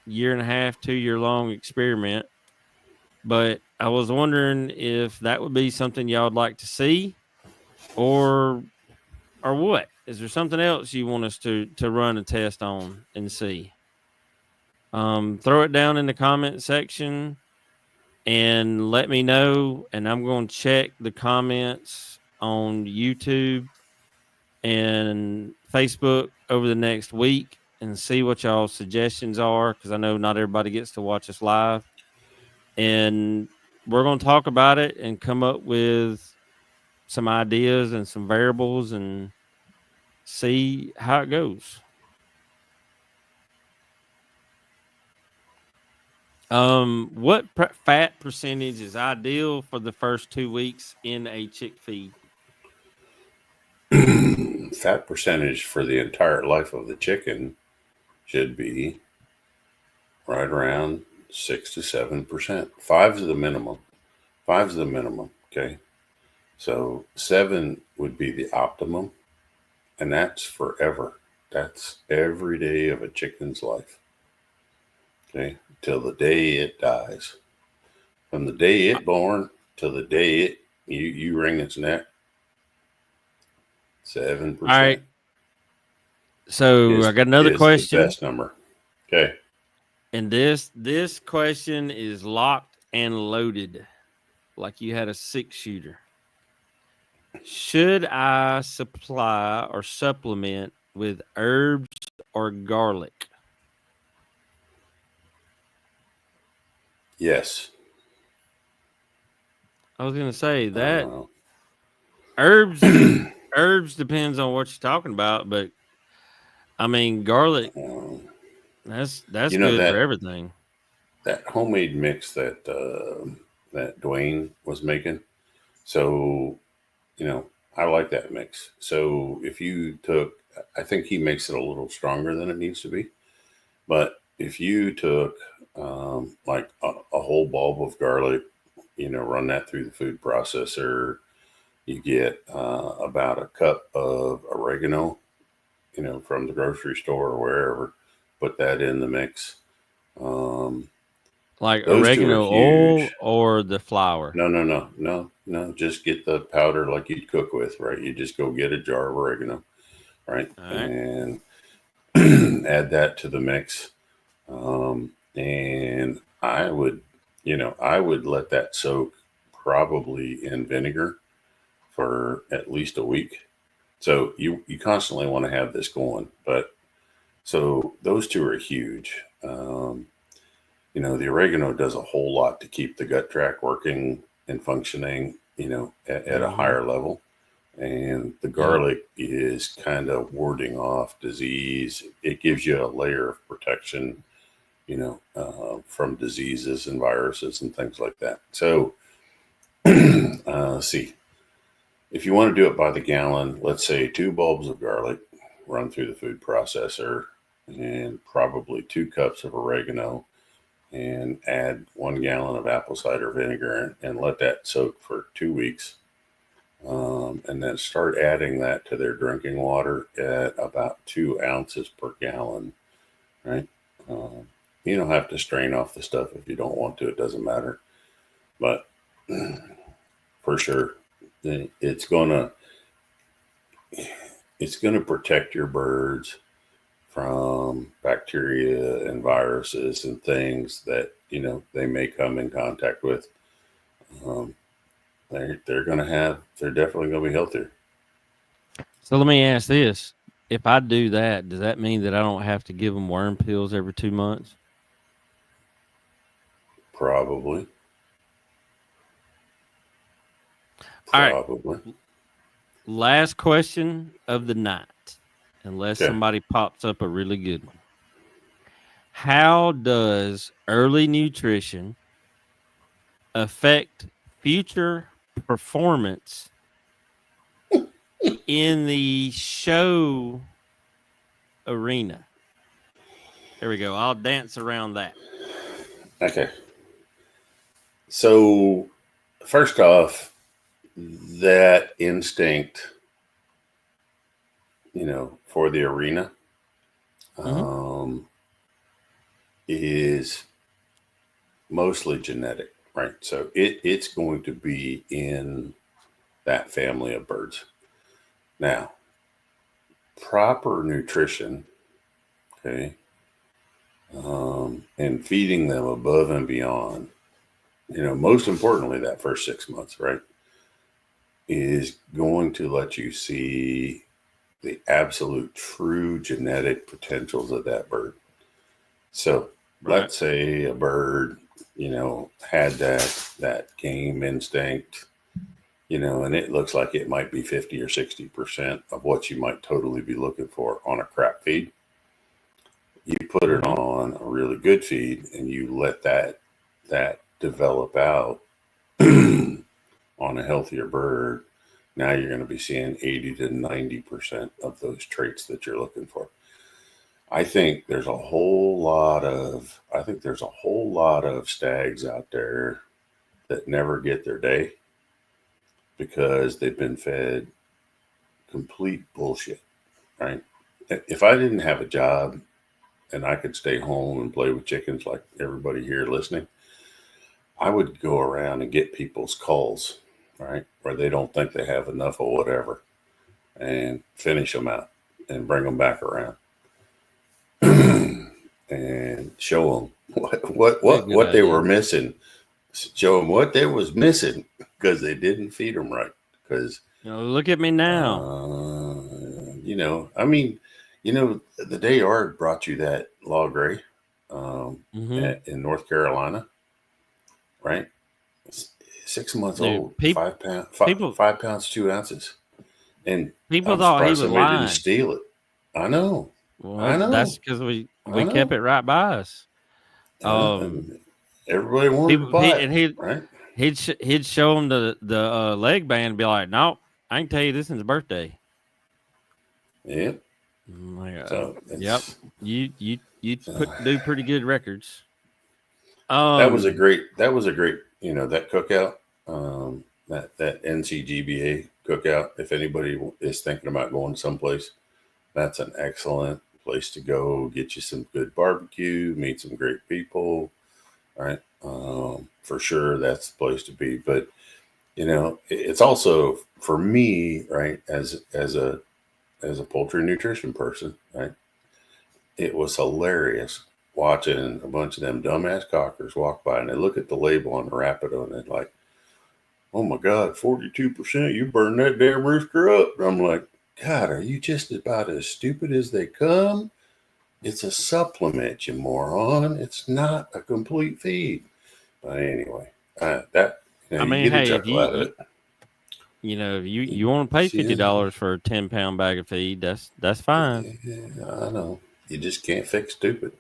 year and a half, 2 year long experiment. But I was wondering if that would be something y'all would like to see, or what? Is there something else you want us to run a test on and see? Throw it down in the comment section and let me know. And I'm going to check the comments on YouTube and Facebook over the next week and see what y'all's suggestions are, because I know not everybody gets to watch us live. And we're going to talk about it and come up with some ideas and some variables and see how it goes. What fat percentage is ideal for the first 2 weeks in a chick feed? Fat percentage for the entire life of the chicken should be right around 6 to 7%. Five's the minimum. Five's the minimum. Okay. So 7 would be the optimum, and that's forever. That's every day of a chicken's life. Okay. Till the day it dies. From the day it born till the day you wring its neck, 7%. All right. So I got another question. The best number. Okay. And this question is locked and loaded, like you had a 6-shooter. Should I supply or supplement with herbs or garlic? Yes. I was going to say that Herbs, herbs depends on what you're talking about, but I mean garlic. Um, That's you know good for that everything. that homemade mix that that Dwayne was making. So I like that mix. So if you took, I think he makes it a little stronger than it needs to be. But if you took like a whole bulb of garlic, run that through the food processor, you get about a cup of oregano, from the grocery store or wherever. Put that in the mix. Um, Like those two are oregano oil huge. or the flour. No. Just get the powder like you'd cook with, right? You just go get a jar of oregano, right? All right. And add that to the mix. And I would let that soak probably in vinegar for at least a week. So you constantly want to have this going, but so those two are huge. The oregano does a whole lot to keep the gut tract working and functioning, at a Mm-hmm. higher level. And the Yep. garlic is kind of warding off disease. It gives you a layer of protection, from diseases and viruses and things like that. So, see, if you want to do it by the gallon, let's say 2 bulbs of garlic run through the food processor and probably 2 cups of oregano and add 1 gallon of apple cider vinegar and let that soak for 2 weeks. And then start adding that to their drinking water at about 2 ounces per gallon, right? Um, you don't have to strain off the stuff if you don't want to, it doesn't matter. But for sure, it's gonna it's gonna protect your birds from bacteria and viruses and things that they may come in contact with. Um, they're definitely gonna be healthier. So let me ask this: if I do that, does that mean that I don't have to give them worm pills every 2 months? Probably, All right. probably. Last question of the night, unless Okay. somebody pops up a really good one. How does early nutrition affect future performance in the show arena? There we go. I'll dance around that. Okay. So first off, that instinct, for the arena, Hmm. um, is mostly genetic, right? So it's going to be in that family of birds. Now, proper nutrition, okay, and feeding them above and beyond, most importantly, that first 6 months, right, is going to let you see the absolute true genetic potentials of that bird. So Right. let's say a bird, had that game instinct, and it looks like it might be 50 or 60% of what you might totally be looking for on a crap feed. You put it Hmm. on a really good feed and you let that develop out on a healthier bird. Now you're going to be seeing 80 to 90% of those traits that you're looking for. I think there's a whole lot of stags out there that never get their day because they've been fed complete bullshit, right? If I didn't have a job and I could stay home and play with chickens like everybody here listening, I would go around and get people's calls, right? Where they don't think they have enough of whatever and finish them out and bring them back around and show them Be a good what they idea. were missing. Show them what they was missing because they didn't feed them right. Because Look at me now. uh, I mean, the day Art brought you that law gray um, Hmm. in North Carolina, right? 6 months Dude, old, 5 pounds, people 5 pounds 2 ounces, and people I'm thought he surprised was somebody didn't lying. steal it. I know, Well, I that's know, because we I kept know. it right by us. Um, And everybody wanted to people he buy and it, he right? he'd show him the leg band and be like, "Nope, I can tell you this is his birthday." Yep. I'm like, So yep, it's you uh, do pretty good records. that was a Um, great that cookout, that NCGBA cookout. If anybody is thinking about going someplace, that's an excellent place to go. Get you some good barbecue, meet some great people, right? For sure, that's the place to be. But it's also for me, right, as a poultry nutrition person, right? It was hilarious watching a bunch of them dumbass cockers walk by and they look at the label on the Rapido and they're like, "Oh my God, 42%! You burned that damn rooster up." And I'm like, "God, are you just about as stupid as they come? It's a supplement, you moron. It's not a complete feed." But anyway, that I you mean, get a hey, if chuckle out of it. if you want to pay Yeah, $50 for a 10-pound bag of feed, that's fine. I know. You just can't fix stupid.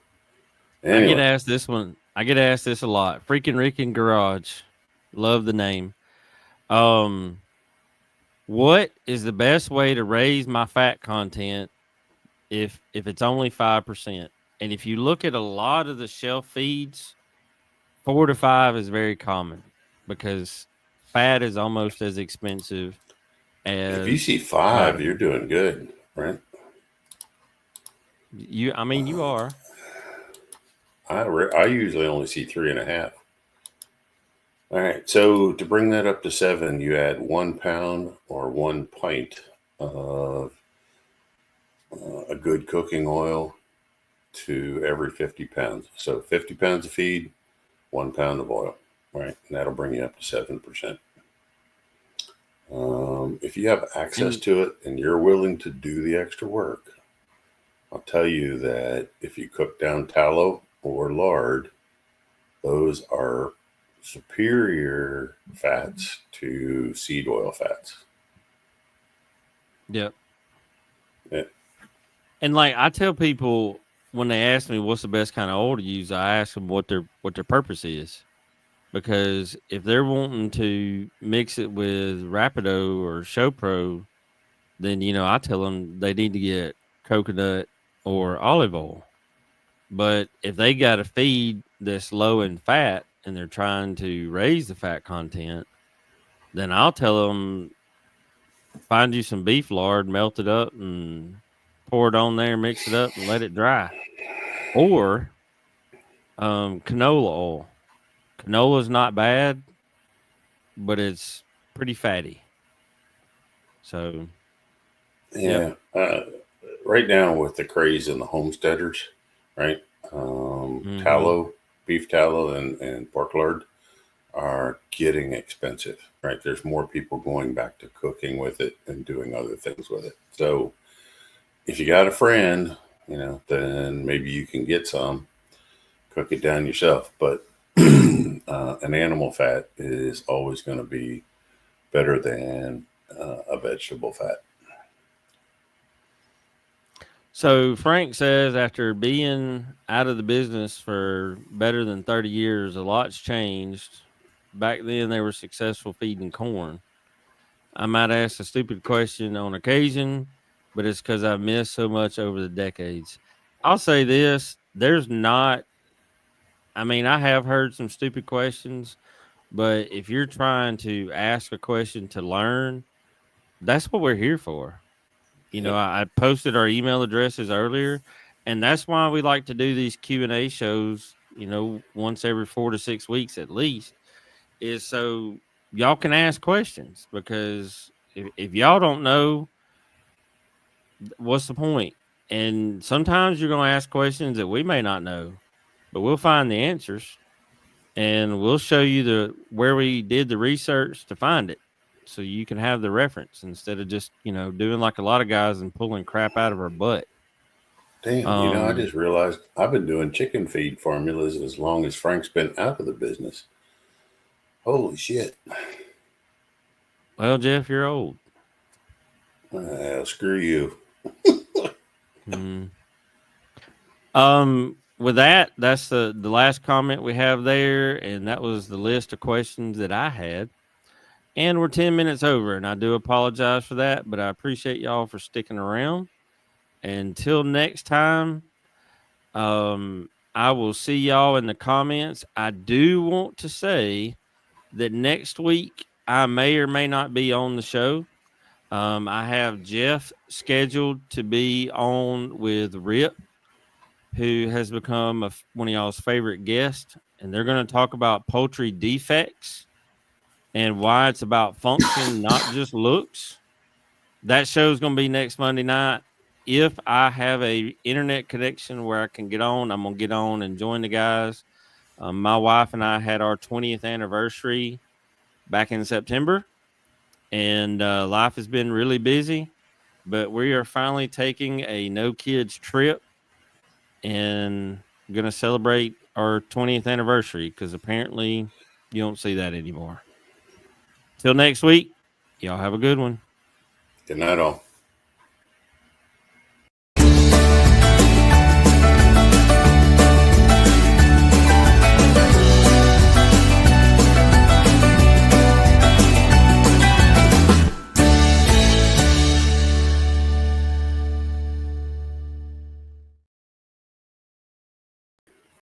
I get Anyway, asked this one. I get asked this a lot. Freaking Rick in Garage, love the name. Um, what is the best way to raise my fat content if it's only 5%? And if you look at a lot of the shelf feeds, 4 to 5 is very common because fat is almost as expensive if you see as five, you're vitamin. doing good, right? I mean, you are. I usually only see 3.5. All right, so to bring that up to 7, you add 1 pound or 1 pint of a good cooking oil to every 50 pounds. So 50 pounds of feed, 1 pound of oil, right? And that'll bring you up to 7%. If you have access And to it and you're willing to do the extra work, I'll tell you that if you cook down tallow or lard, those are superior fats to seed oil fats. yep. Yeah. And like I tell people when they ask me what's the best kind of oil to use, I ask them what their purpose is. Because if they're wanting to mix it with Rapido or ShowPro, then I tell them they need to get coconut or olive oil. But if they got a feed that's low in fat and they're trying to raise the fat content, then I'll tell them find you some beef lard, melt it up, and pour it on there, mix it up, and let it dry. Or canola oil. Canola is not bad, but it's pretty fatty. So, yep. Yeah. Right now, with the craze in the homesteaders, right? Hmm. Tallow, beef tallow, and pork lard are getting expensive, right? There's more people going back to cooking with it and doing other things with it. So if you got a friend, then maybe you can get some, cook it down yourself. But an animal fat is always going to be better than a vegetable fat. So Frank says after being out of the business for better than 30 years, a lot's changed. Back then, they were successful feeding corn. I might ask a stupid question on occasion, but it's because I've missed so much over the decades. I'll say this: there's not. I mean, I have heard some stupid questions, but if you're trying to ask a question to learn, that's what we're here for. Yep. I posted our email addresses earlier, and that's why we like to do these Q&A shows, once every 4 to 6 weeks at least, is so y'all can ask questions because if y'all don't know, what's the point? And sometimes you're going to ask questions that we may not know, but we'll find the answers and we'll show you the where we did the research to find it so you can have the reference instead of just doing like a lot of guys and pulling crap out of our butt. Damn, I um just realized I've been doing chicken feed formulas as long as Frank's been out of the business. Holy shit. Well, Jeff, you're old. Screw you. With that, that's the last comment we have there, and that was the list of questions that I had. And we're 10 minutes over, and I do apologize for that, but I appreciate y'all for sticking around. Until next time, I will see y'all in the comments. I do want to say that next week I may or may not be on the show. I have Jeff scheduled to be on with Rip, who has become one of y'all's favorite guests, and they're going to talk about poultry defects and why it's about function, not just looks. That show is going to be next Monday night. If I have a internet connection where I can get on, I'm going to get on and join the guys. My wife and I had our 20th anniversary back in September, and life has been really busy, but we are finally taking a no kids trip and going to celebrate our 20th anniversary because apparently you don't see that anymore. Till next week, y'all have a good one. Good night, all.